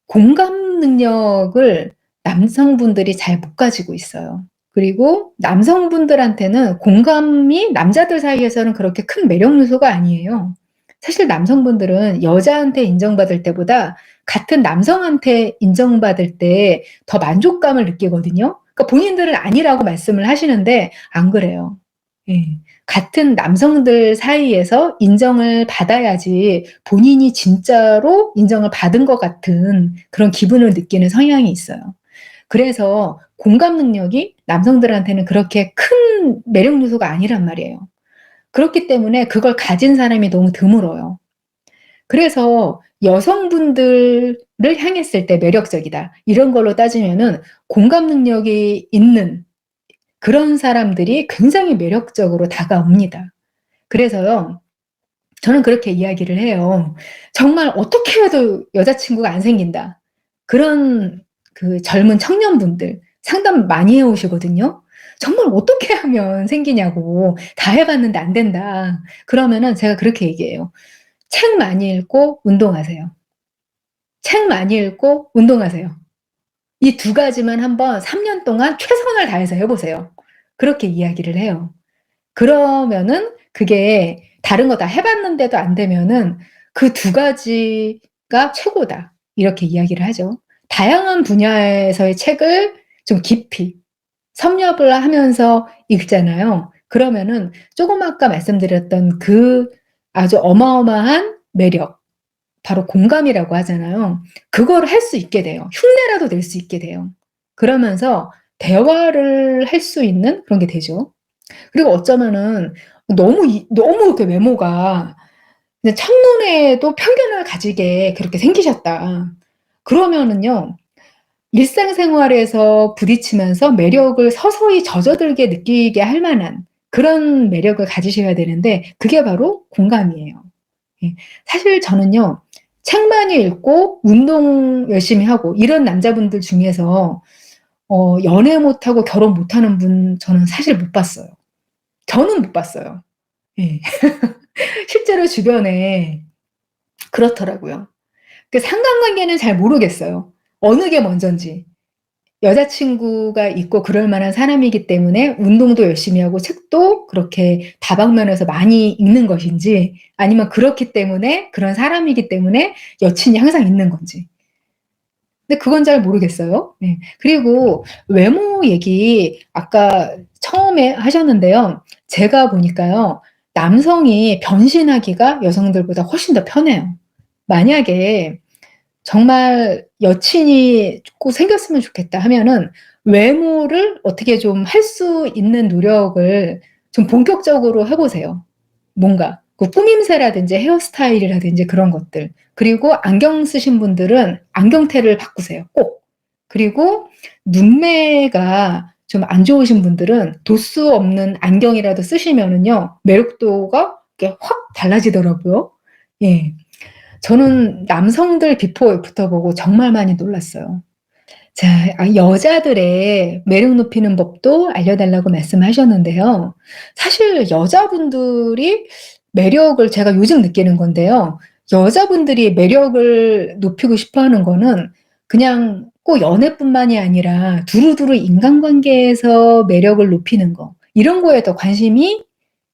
Speaker 1: 공감 능력을 남성분들이 잘 못 가지고 있어요. 그리고 남성분들한테는 공감이 남자들 사이에서는 그렇게 큰 매력 요소가 아니에요. 사실 남성분들은 여자한테 인정받을 때보다 같은 남성한테 인정받을 때 더 만족감을 느끼거든요. 그러니까 본인들은 아니라고 말씀을 하시는데 안 그래요. 예. 같은 남성들 사이에서 인정을 받아야지 본인이 진짜로 인정을 받은 것 같은 그런 기분을 느끼는 성향이 있어요. 그래서 공감 능력이 남성들한테는 그렇게 큰 매력 요소가 아니란 말이에요. 그렇기 때문에 그걸 가진 사람이 너무 드물어요. 그래서 여성분들을 향했을 때 매력적이다. 이런 걸로 따지면은 공감 능력이 있는 그런 사람들이 굉장히 매력적으로 다가옵니다. 그래서요, 저는 그렇게 이야기를 해요. 정말 어떻게 해도 여자친구가 안 생긴다. 그런 그 젊은 청년분들 상담 많이 해 오시거든요. 정말 어떻게 하면 생기냐고. 다 해 봤는데 안 된다. 그러면은 제가 그렇게 얘기해요. 책 많이 읽고 운동하세요. 책 많이 읽고 운동하세요. 이 두 가지만 한번 3년 동안 최선을 다해서 해 보세요. 그렇게 이야기를 해요. 그러면은 그게 다른 거 다 해 봤는데도 안 되면은 "그 두 가지가 최고다." 이렇게 이야기를 하죠. 다양한 분야에서의 책을 좀 깊이 섭렵을 하면서 읽잖아요. 그러면은 쪼금 아까 말씀드렸던 그 아주 어마어마한 매력, 바로 공감이라고 하잖아요. 그거를 할 수 있게 돼요. 흉내라도 낼 수 있게 돼요. 그러면서 대화를 할 수 있는 그런 게 되죠. 그리고 어쩌면은 너무 이렇게 외모가 그냥 첫눈에도 편견을 가지게 그렇게 생기셨다. 그러면은요. 일상생활에서 부딪히면서 매력을 서서히 젖어들게 느끼게 할 만한 그런 매력을 가지셔야 되는데 그게 바로 공감이에요. 예. 사실 저는요. 책 많이 읽고 운동 열심히 하고 이런 남자분들 중에서 연애 못하고 결혼 못하는 분 저는 사실 못 봤어요. 저는 못 봤어요. 예. 실제로 주변에 그렇더라고요. 그 상관관계는 잘 모르겠어요. 어느 게 먼전지. 여자친구가 있고 그럴 만한 사람이기 때문에 운동도 열심히 하고 책도 그렇게 다방면에서 많이 읽는 것인지 아니면 그렇기 때문에 그런 사람이기 때문에 여친이 항상 있는 건지. 근데 그건 잘 모르겠어요. 네. 그리고 외모 얘기 아까 처음에 하셨는데요. 제가 보니까요. 남성이 변신하기가 여성들보다 훨씬 더 편해요. 만약에 정말 여친이 꼭 생겼으면 좋겠다 하면은 외모를 어떻게 좀 할 수 있는 노력을 좀 본격적으로 해 보세요. 뭔가 그 꾸밈새라든지 헤어스타일이라든지 그런 것들. 그리고 안경 쓰신 분들은 안경테를 바꾸세요 꼭. 그리고 눈매가 좀 안 좋으신 분들은 도수 없는 안경이라도 쓰시면은요 매력도가 이렇게 확 달라지더라고요. 예. 저는 남성들 비포 애프터 보고 정말 많이 놀랐어요. 자, 여자들의 매력 높이는 법도 알려달라고 말씀하셨는데요. 사실 여자분들이 매력을 제가 요즘 느끼는 건데요. 여자분들이 매력을 높이고 싶어 하는 거는 그냥 꼭 연애뿐만이 아니라 두루두루 인간관계에서 매력을 높이는 거 이런 거에 더 관심이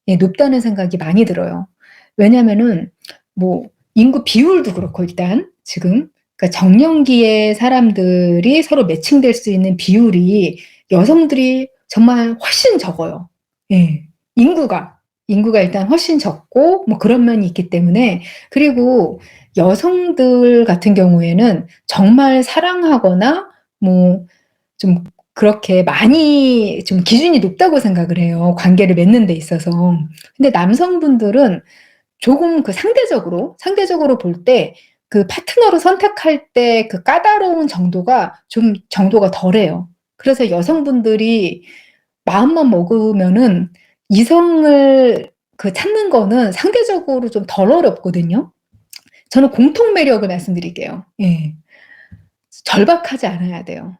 Speaker 1: 예 높다는 생각이 많이 들어요. 왜냐면은 뭐 인구 비율도 그렇고 일단 지금 그러니까 정년기의 사람들이 서로 매칭될 수 있는 비율이 여성들이 정말 훨씬 적어요. 예. 인구가 일단 훨씬 적고 뭐 그런 면이 있기 때문에 그리고 여성들 같은 경우에는 정말 사랑하거나 뭐 좀 그렇게 많이 좀 기준이 높다고 생각을 해요, 관계를 맺는 데 있어서. 근데 남성분들은 조금 그 상대적으로 볼 때 그 파트너를 선택할 때 그 까다로운 정도가 덜해요. 그래서 여성분들이 마음만 먹으면은 이성을 그 찾는 거는 상대적으로 좀 덜 어렵거든요. 저는 공통 매력을 말씀드릴게요. 예. 절박하지 않아야 돼요.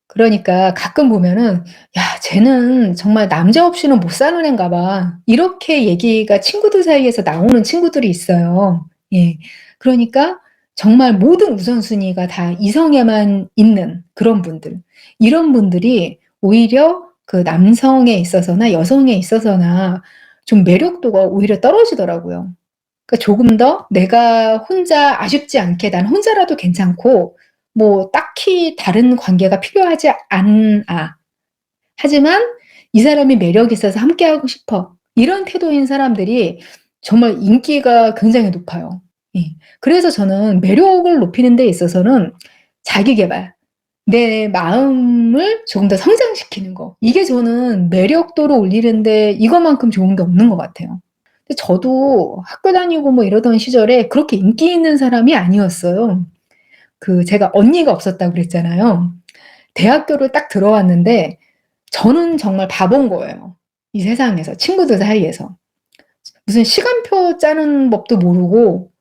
Speaker 1: 그러니까 가끔 보면은 "야 쟤는 정말 남자 없이는 못 사는 앤가 봐." 이렇게 얘기가 친구들 사이에서 나오는 친구들이 있어요. 예. 그러니까 정말 모든 우선순위가 다 이성에만 있는 그런 분들. 이런 분들이 오히려 그 남성에 있어서나 여성에 있어서나 좀 매력도가 오히려 떨어지더라고요. 그러니까 조금 더 내가 혼자 아쉽지 않게 난 혼자라도 괜찮고 뭐 딱히 다른 관계가 필요하지 않아. 하지만 이 사람이 매력이 있어서 함께하고 싶어. 이런 태도인 사람들이 정말 인기가 굉장히 높아요. 예. 그래서 저는 매력을 높이는 데 있어서는 자기 계발 내 마음을 조금 더 성장시키는 거. 이게 저는 매력도를 올리는데 이거만큼 좋은 게 없는 것 같아요. 근데 저도 학교 다니고 뭐 이러던 시절에 그렇게 인기 있는 사람이 아니었어요. 제가 언니가 없었다고 그랬잖아요. 대학교를 딱 들어왔는데 저는 정말 바본 거예요. 이 세상에서, 친구들 사이에서. 무슨 시간표 짜는 법도 모르고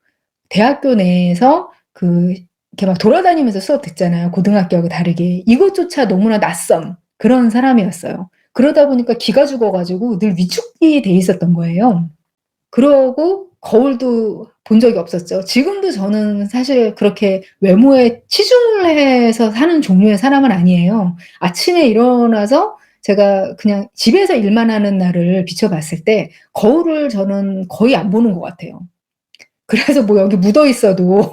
Speaker 1: 대학교 내에서 이렇게 막 돌아다니면서 수업 듣잖아요. 고등학교하고 다르게. 이것조차 너무나 낯선 그런 사람이었어요. 그러다 보니까 기가 죽어가지고 늘 위축이 돼 있었던 거예요. 그러고 거울도 본 적이 없었죠. 지금도 저는 사실 그렇게 외모에 치중을 해서 사는 종류의 사람은 아니에요. 아침에 일어나서 제가 그냥 집에서 일만 하는 날을 비춰봤을 때 거울을 저는 거의 안 보는 것 같아요. 그래서 뭐 여기 묻어 있어도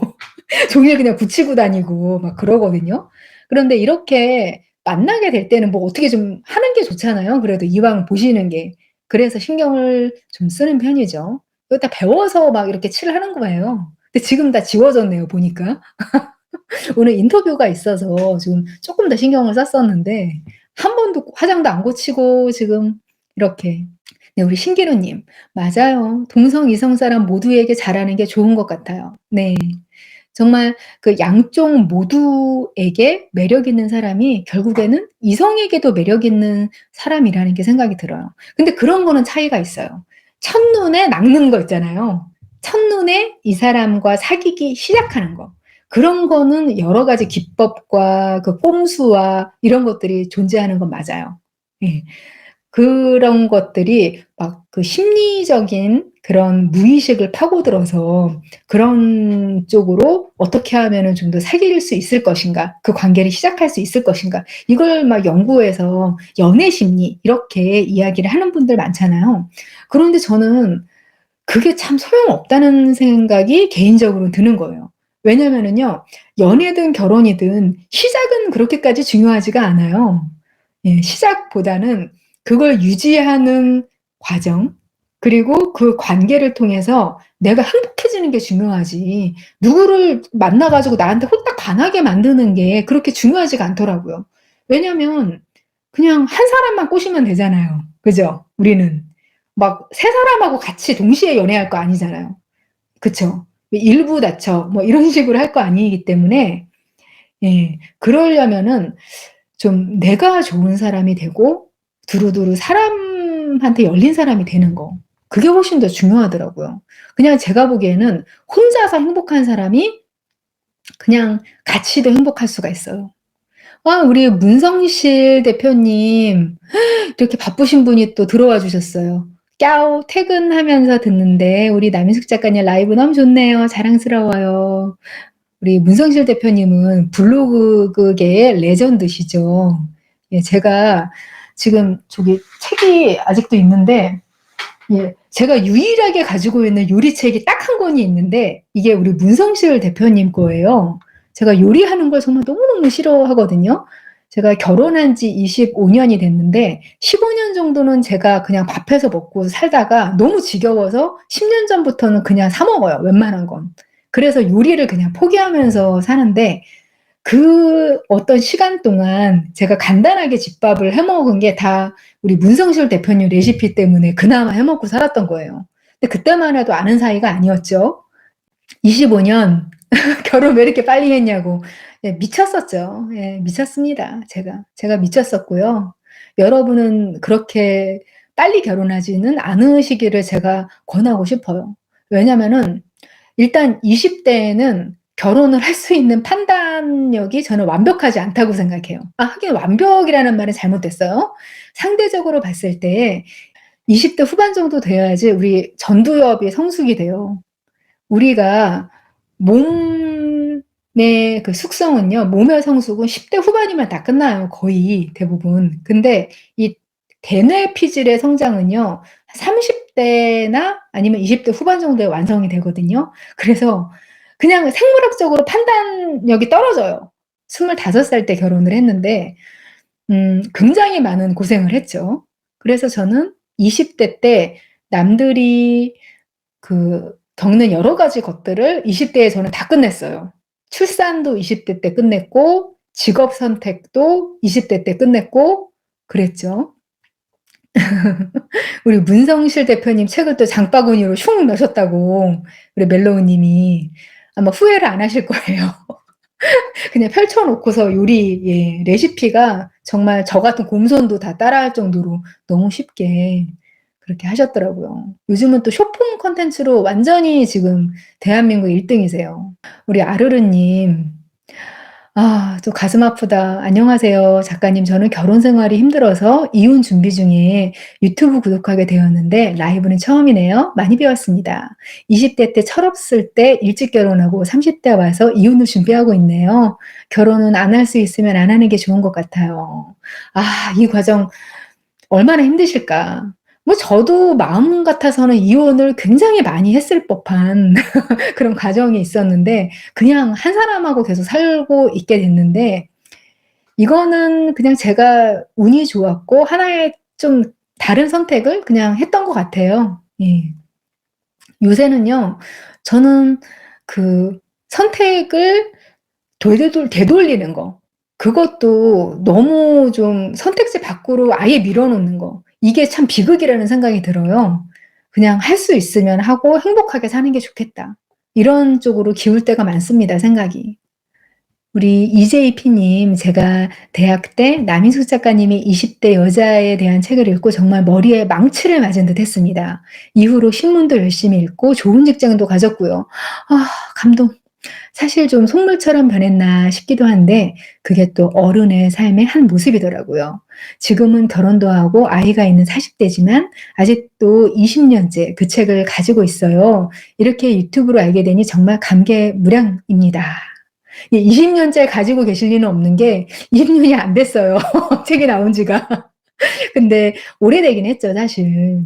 Speaker 1: 종이에 그냥 붙이고 다니고 막 그러거든요. 그런데 이렇게 만나게 될 때는 뭐 어떻게 좀 하는 게 좋잖아요. 그래도 이왕 보시는 게. 그래서 신경을 좀 쓰는 편이죠. 그거 다 배워서 막 이렇게 칠하는 거예요. 근데 지금 다 지워졌네요, 보니까. 오늘 인터뷰가 있어서 좀 쪼끔 더 신경을 썼었는데 한 번도 화장도 안 고치고 지금 이렇게. 네, 우리 신기루 님. 맞아요. 동성, 이성 사람 모두에게 잘하는 게 좋은 것 같아요. 네. 정말 양쪽 모두에게 매력 있는 사람이 결국에는 이성에게도 매력 있는 사람이라는 게 생각이 들어요. 근데 그런 거는 차이가 있어요. 첫눈에 낚는 거 있잖아요. 첫눈에 이 사람과 사귀기 시작하는 거. 그런 거는 여러 가지 기법과 꼼수와 이런 것들이 존재하는 건 맞아요. 예. 그런 것들이 막 심리적인 그런 무의식을 파고들어서 그런 쪽으로 어떻게 하면은 좀 더 사귈 수 있을 것인가, 그 관계를 시작할 수 있을 것인가, 이걸 막 연구해서 연애 심리 이렇게 이야기를 하는 분들 많잖아요. 그런데 저는 그게 참 소용없다는 생각이 개인적으로 드는 거예요. 왜냐면은요, 연애든 결혼이든 시작은 그렇게까지 중요하지가 않아요. 예, 시작보다는 그걸 유지하는 과정, 그리고 그 관계를 통해서 내가 행복해지는 게 중요하지, 누구를 만나 가지고 나한테 홀딱 반하게 만드는 게 그렇게 중요하지가 않더라고요. 왜냐면 그냥 한 사람만 꼬시면 되잖아요. 그죠? 우리는. 막 세 사람하고 같이 동시에 연애할 거 아니잖아요. 그쵸? 일부 다처 뭐 이런 식으로 할 거 아니기 때문에 예, 그러려면은 좀 내가 좋은 사람이 되고 두루두루 사람한테 열린 사람이 되는 거. 그게 훨씬 더 중요하더라고요. 그냥 제가 보기에는 혼자서 행복한 사람이 그냥 같이도 행복할 수가 있어요. 아, 우리 문성실 대표님 이렇게 바쁘신 분이 또 들어와 주셨어요. "깨우 퇴근하면서 듣는데 우리 남인숙 작가님 라이브 너무 좋네요. 자랑스러워요." 우리 문성실 대표님은 블로그계의 레전드시죠. 예, 제가 지금 저기 책이 아직도 있는데 예, 제가 유일하게 가지고 있는 요리책이 딱 한 권이 있는데 이게 우리 문성실 대표님 거예요. 제가 요리하는 걸 정말 너무너무 싫어하거든요. 제가 결혼한 지 25년이 됐는데 15년 정도는 제가 그냥 밥해서 먹고 살다가 너무 지겨워서 10년 전부터는 그냥 사 먹어요, 웬만한 건. 그래서 요리를 그냥 포기하면서 사는데 그 어떤 시간 동안 제가 간단하게 집밥을 해 먹은 게 다 우리 문성실 대표님 레시피 때문에 그나마 해 먹고 살았던 거예요. 근데 그때만 해도 아는 사이가 아니었죠. 25년 결혼 왜 이렇게 빨리 했냐고. 예, 미쳤었죠. 예, 미쳤습니다, 제가. 제가 미쳤었고요. 여러분은 그렇게 빨리 결혼하지는 않으시기를 제가 권하고 싶어요. 왜냐면은 일단 20 대에는 결혼을 할 수 있는 판단력이 저는 완벽하지 않다고 생각해요. 아, 하긴 완벽이라는 말은 잘못됐어요. 상대적으로 봤을 때 20대 후반 정도 돼야지 우리 전두엽이 성숙이 돼요. 우리가 몸의 숙성은요, 몸의 성숙은 10대 후반이면 다 끝나요, 거의 대부분. 근데 이 대뇌 피질의 성장은요, 30 대나 아니면 20대 후반 정도에 완성이 되거든요. 그래서 그냥 생물학적으로 판단력이 떨어져요. 25살 때 결혼을 했는데 굉장히 많은 고생을 했죠. 그래서 저는 20대 때 남들이 겪는 여러 가지 것들을 20 대에 저는 다 끝냈어요. 출산도 20대 때 끝냈고 직업 선택도 20대 때 끝냈고 그랬죠. 우리 문성실 대표님 책을 또 장바구니로 슝 넣으셨다고 우리 멜로우 님이 아마 후회를 안 하실 거예요. 그냥 펼쳐 놓고서 요리 레시피가 정말 저 같은 곰손도 다 따라할 정도로 너무 쉽게 그렇게 하셨더라고요. 요즘은 또 쇼폼 콘텐츠로 완전히 지금 대한민국 1등이세요. 우리 아르르 님. 또 가슴 아프다. 안녕하세요. 작가님, 저는 결혼 생활이 힘들어서 이혼 준비 중에 유튜브 구독하게 되었는데 라이브는 처음이네요. 많이 배웠습니다. 20대 때 철없을 때 일찍 결혼하고 30대 와서 이혼을 준비하고 있네요. 결혼은 안 할 수 있으면 안 하는 게 좋은 것 같아요. 이 과정 얼마나 힘드실까. 뭐 저도 마음 같아서는 이혼을 굉장히 많이 했을 법한 그런 과정이 있었는데 그냥 한 사람하고 계속 살고 있게 됐는데 이거는 그냥 제가 운이 좋았고 하나의 좀 다른 선택을 그냥 했던 것 같아요. 예. 요새는요. 저는 그 선택을 되돌리는 거 그것도 너무 좀 선택지 밖으로 아예 밀어놓는 거 이게 참 비극이라는 생각이 들어요. 그냥 할 수 있으면 하고 행복하게 사는 게 좋겠다. 이런 쪽으로 기울 때가 많습니다, 생각이. 우리 이재희피님, 제가 대학 때 남인숙 작가님이 20대 여자에 대한 책을 읽고 정말 머리에 망치를 맞은 듯 했습니다. 이후로 신문도 열심히 읽고 좋은 직장도 가졌고요. 감동. 사실 좀 속물처럼 변했나 싶기도 한데 그게 또 어른의 삶의 한 모습이더라고요. 지금은 결혼도 하고 아이가 있는 40대지만 아직도 20년째 그 책을 가지고 있어요. 이렇게 유튜브로 알게 되니 정말 감개무량입니다. 20년째 가지고 계실 리는 없는 게 20년이 안 됐어요. 책이 나온 지가. 근데 오래되긴 했죠, 사실.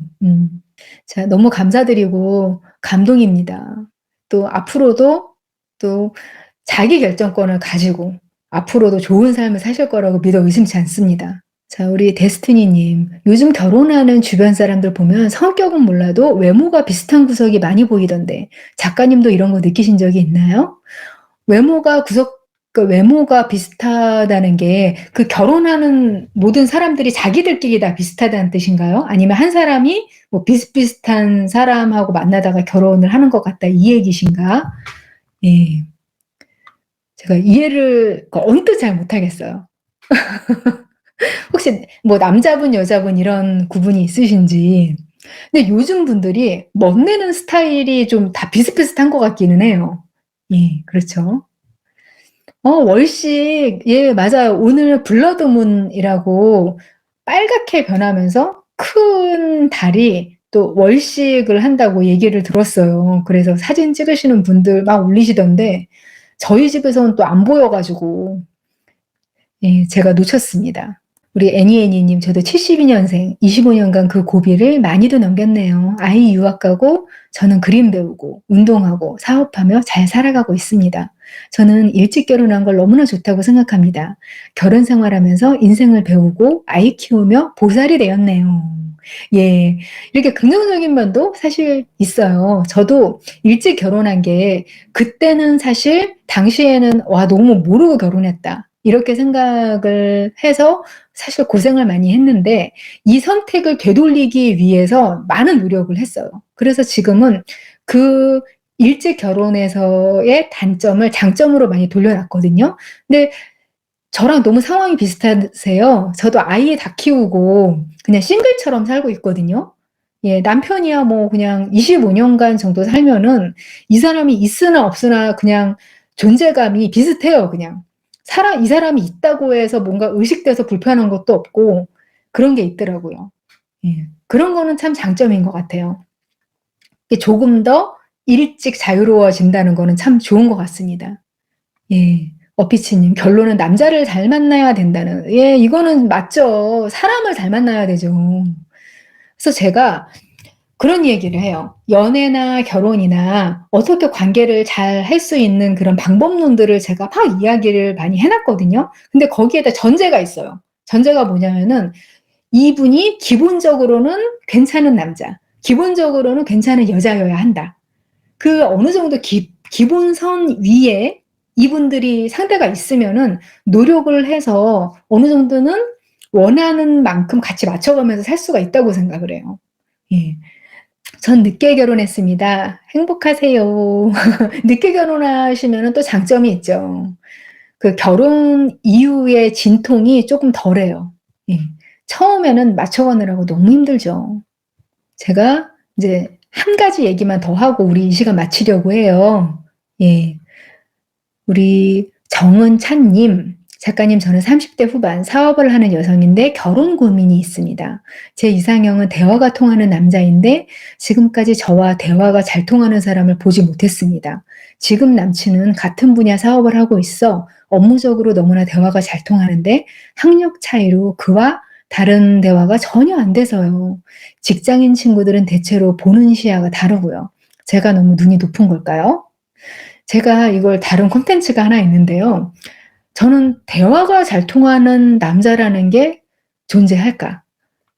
Speaker 1: 자, 너무 감사드리고 감동입니다. 또 앞으로도 또 자기 결정권을 가지고 앞으로도 좋은 삶을 사실 거라고 믿어 의심치 않습니다. 자, 우리 데스티니님. 요즘 결혼하는 주변 사람들 보면 성격은 몰라도 외모가 비슷한 구석이 많이 보이던데 작가님도 이런 거 느끼신 적이 있나요? 외모가 비슷하다는 게 그 결혼하는 모든 사람들이 자기들끼리 다 비슷하다는 뜻인가요? 아니면 한 사람이 뭐 비슷비슷한 사람하고 만나다가 결혼을 하는 것 같다 이 얘기신가? 예. 제가 이해를 언뜻 잘 못하겠어요. 혹시 뭐 남자분, 여자분 이런 구분이 있으신지. 근데 요즘 분들이 멋내는 스타일이 좀 다 비슷비슷한 것 같기는 해요. 예, 그렇죠. 월식. 예, 맞아요. 오늘 블러드문이라고 빨갛게 변하면서 큰 달이 또 월식을 한다고 얘기를 들었어요. 그래서 사진 찍으시는 분들 막 올리시던데 저희 집에서는 또 안 보여 가지고 예, 제가 놓쳤습니다. 우리 애니애니님, 저도 72년생, 25년간 그 고비를 많이도 넘겼네요. 아이 유학 가고, 저는 그림 배우고, 운동하고, 사업하며 잘 살아가고 있습니다. 저는 일찍 결혼한 걸 너무나 좋다고 생각합니다. 결혼 생활하면서 인생을 배우고, 아이 키우며 보살이 되었네요. 예, 이렇게 긍정적인 면도 사실 있어요. 저도 일찍 결혼한 게, 그때는 사실, 당시에는, 와, 너무 모르고 결혼했다. 이렇게 생각을 해서 사실 고생을 많이 했는데 이 선택을 되돌리기 위해서 많은 노력을 했어요. 그래서 지금은 그 일찍 결혼해서의 단점을 장점으로 많이 돌려놨거든요. 근데 저랑 너무 상황이 비슷하세요. 저도 아이 다 키우고 그냥 싱글처럼 살고 있거든요. 예, 남편이야 뭐 그냥 25년간 정도 살면은 이 사람이 있으나 없으나 그냥 존재감이 비슷해요, 그냥. 이 사람이 있다고 해서 뭔가 의식돼서 불편한 것도 없고 그런 게 있더라고요. 예. 그런 거는 참 장점인 것 같아요. 조금 더 일찍 자유로워진다는 거는 참 좋은 것 같습니다. 예. 어피치님, 결론은 남자를 잘 만나야 된다는. 예, 이거는 맞죠. 사람을 잘 만나야 되죠. 그래서 제가 그런 얘기를 해요. 연애나 결혼이나 어떻게 관계를 잘 할 수 있는 그런 방법론들을 제가 막 이야기를 많이 해놨거든요. 근데 거기에다 전제가 있어요. 전제가 뭐냐면은 이분이 기본적으로는 괜찮은 남자, 기본적으로는 괜찮은 여자여야 한다. 그 어느 정도 기본선 위에 이분들이 상대가 있으면은 노력을 해서 어느 정도는 원하는 만큼 같이 맞춰가면서 살 수가 있다고 생각을 해요. 예. 전 늦게 결혼했습니다. 행복하세요. 늦게 결혼하시면은 또 장점이 있죠. 그 결혼 이후의 진통이 조금 덜해요. 예. 처음에는 맞춰가느라고 너무 힘들죠. 제가 이제 한 가지 얘기만 더 하고 우리 이 시간 마치려고 해요. 예. 우리 정은찬님, 작가님, 저는 30대 후반 사업을 하는 여성인데 결혼 고민이 있습니다. 제 이상형은 대화가 통하는 남자인데 지금까지 저와 대화가 잘 통하는 사람을 보지 못했습니다. 지금 남친은 같은 분야 사업을 하고 있어 업무적으로 너무나 대화가 잘 통하는데 학력 차이로 그와 다른 대화가 전혀 안 돼서요. 직장인 친구들은 대체로 보는 시야가 다르고요. 제가 너무 눈이 높은 걸까요? 제가 이걸 다룬 콘텐츠가 하나 있는데요. 저는 '대화가 잘 통하는 남자라는 게 존재할까?'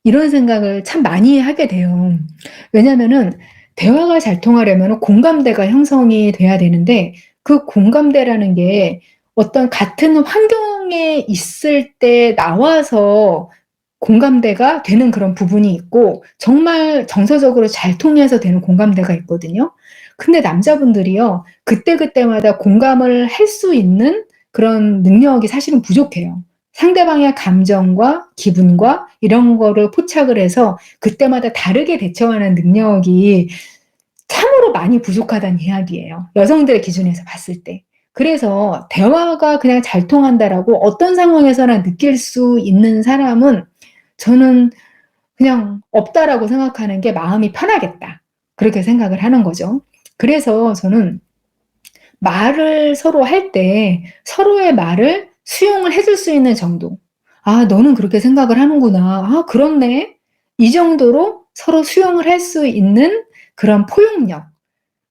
Speaker 1: 이런 생각을 참 많이 하게 돼요. 왜냐면은 대화가 잘 통하려면은 공감대가 형성이 돼야 되는데 그 공감대라는 게 어떤 같은 환경에 있을 때 나와서 공감대가 되는 그런 부분이 있고 정말 정서적으로 잘 통해서 되는 공감대가 있거든요. 근데 남자분들이요. 그때그때마다 공감을 할 수 있는 그런 능력이 사실은 부족해요. 상대방의 감정과 기분과 이런 거를 포착을 해서 그때마다 다르게 대처하는 능력이 참으로 많이 부족하다는 이야기예요. 여성들의 기준에서 봤을 때. 그래서 '대화가 그냥 잘 통한다.'라고 어떤 상황에서나 느낄 수 있는 사람은 저는 그냥 없다라고 생각하는 게 마음이 편하겠다. 그렇게 생각을 하는 거죠. 그래서 저는 말을 서로 할 때 서로의 말을 수용을 해줄 수 있는 정도. '아 너는 그렇게 생각을 하는구나. 아 그렇네.' 이 정도로 서로 수용을 할 수 있는 그런 포용력,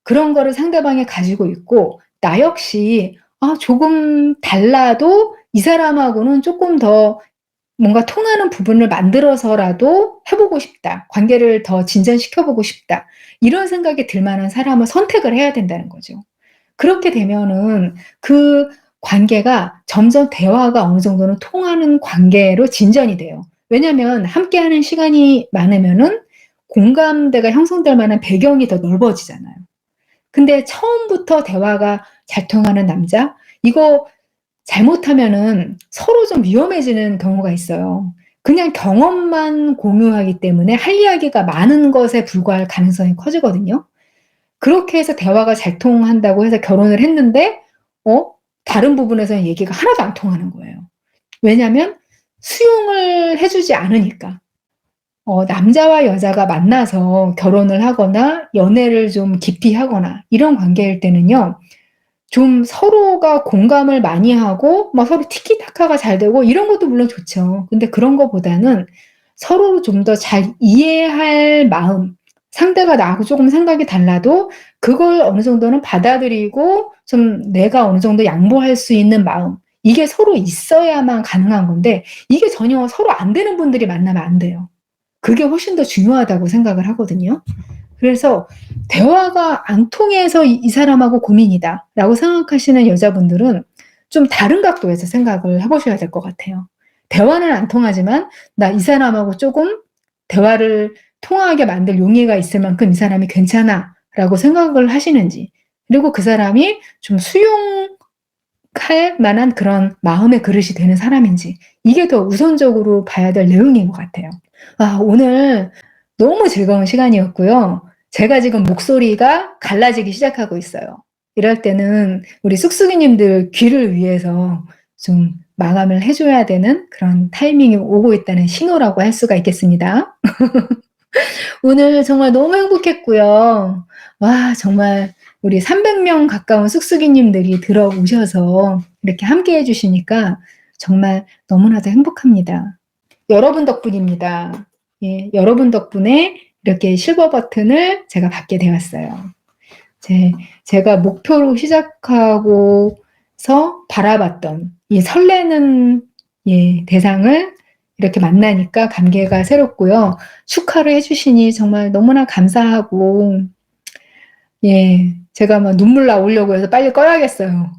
Speaker 1: 그런 거를 상대방이 가지고 있고 나 역시 조금 달라도 이 사람하고는 조금 더 뭔가 통하는 부분을 만들어서라도 해 보고 싶다. 관계를 더 진전시켜 보고 싶다. 이런 생각이 들 만한 사람을 선택을 해야 된다는 거죠. 그렇게 되면은 그 관계가 점점 대화가 어느 정도는 통하는 관계로 진전이 돼요. 왜냐면 함께하는 시간이 많으면은 공감대가 형성될 만한 배경이 더 넓어지잖아요. 근데 처음부터 대화가 잘 통하는 남자? 이거 잘못하면은 서로 좀 위험해지는 경우가 있어요. 그냥 경험만 공유하기 때문에 할 이야기가 많은 것에 불과할 가능성이 커지거든요. 그렇게 해서 대화가 잘 통한다고 해서 결혼을 했는데 어 다른 부분에서는 얘기가 하나도 안 통하는 거예요. 왜냐면 수용을 해 주지 않으니까. 남자와 여자가 만나서 결혼을 하거나 연애를 좀 깊이 하거나 이런 관계일 때는요. 좀 서로가 공감을 많이 하고 막 서로 티키타카가 잘 되고 이런 것도 물론 좋죠. 근데 그런 거보다는 서로를 좀 더 잘 이해할 마음, 상대가 나하고 쪼금 생각이 달라도 그걸 어느 정도는 받아들이고 좀 내가 어느 정도 양보할 수 있는 마음, 이게 서로 있어야만 가능한 건데 이게 전혀 서로 안 되는 분들이 만나면 안 돼요. 그게 훨씬 더 중요하다고 생각을 하거든요. 그래서 '대화가 안 통해서 이 사람하고 고민이다.'라고 생각하시는 여자분들은 좀 다른 각도에서 생각을 해 보셔야 될 것 같아요. 대화는 안 통하지만 '나 이 사람하고 쪼금 대화를 통하게 만들 용의가 있을 만큼 이 사람이 괜찮아.'라고 생각을 하시는지, 그리고 그 사람이 좀 수용할 만한 그런 마음의 그릇이 되는 사람인지, 이게 더 우선적으로 봐야 될 내용인 것 같아요. 오늘 너무 즐거운 시간이었고요. 제가 지금 목소리가 갈라지기 시작하고 있어요. 이럴 때는 우리 쑥쑥이님들 귀를 위해서 좀 마감을 해 줘야 되는 그런 타이밍이 오고 있다는 신호라고 할 수가 있겠습니다. 오늘 정말 너무 행복했고요. 와 정말 우리 300명 가까운 쑥쑥이님들이 들어오셔서 이렇게 함께해 주시니까 정말 너무나도 행복합니다. 여러분 덕분입니다. 예, 여러분 덕분에 이렇게 실버 버튼을 제가 받게 되었어요. 제 제가 목표로 시작하고서 바라봤던 이 설레는 대상을 이렇게 만나니까 감개가 새롭고요. 축하를 해 주시니 정말 너무나 감사하고 제가 막 눈물 나오려고 해서 빨리 꺼야겠어요.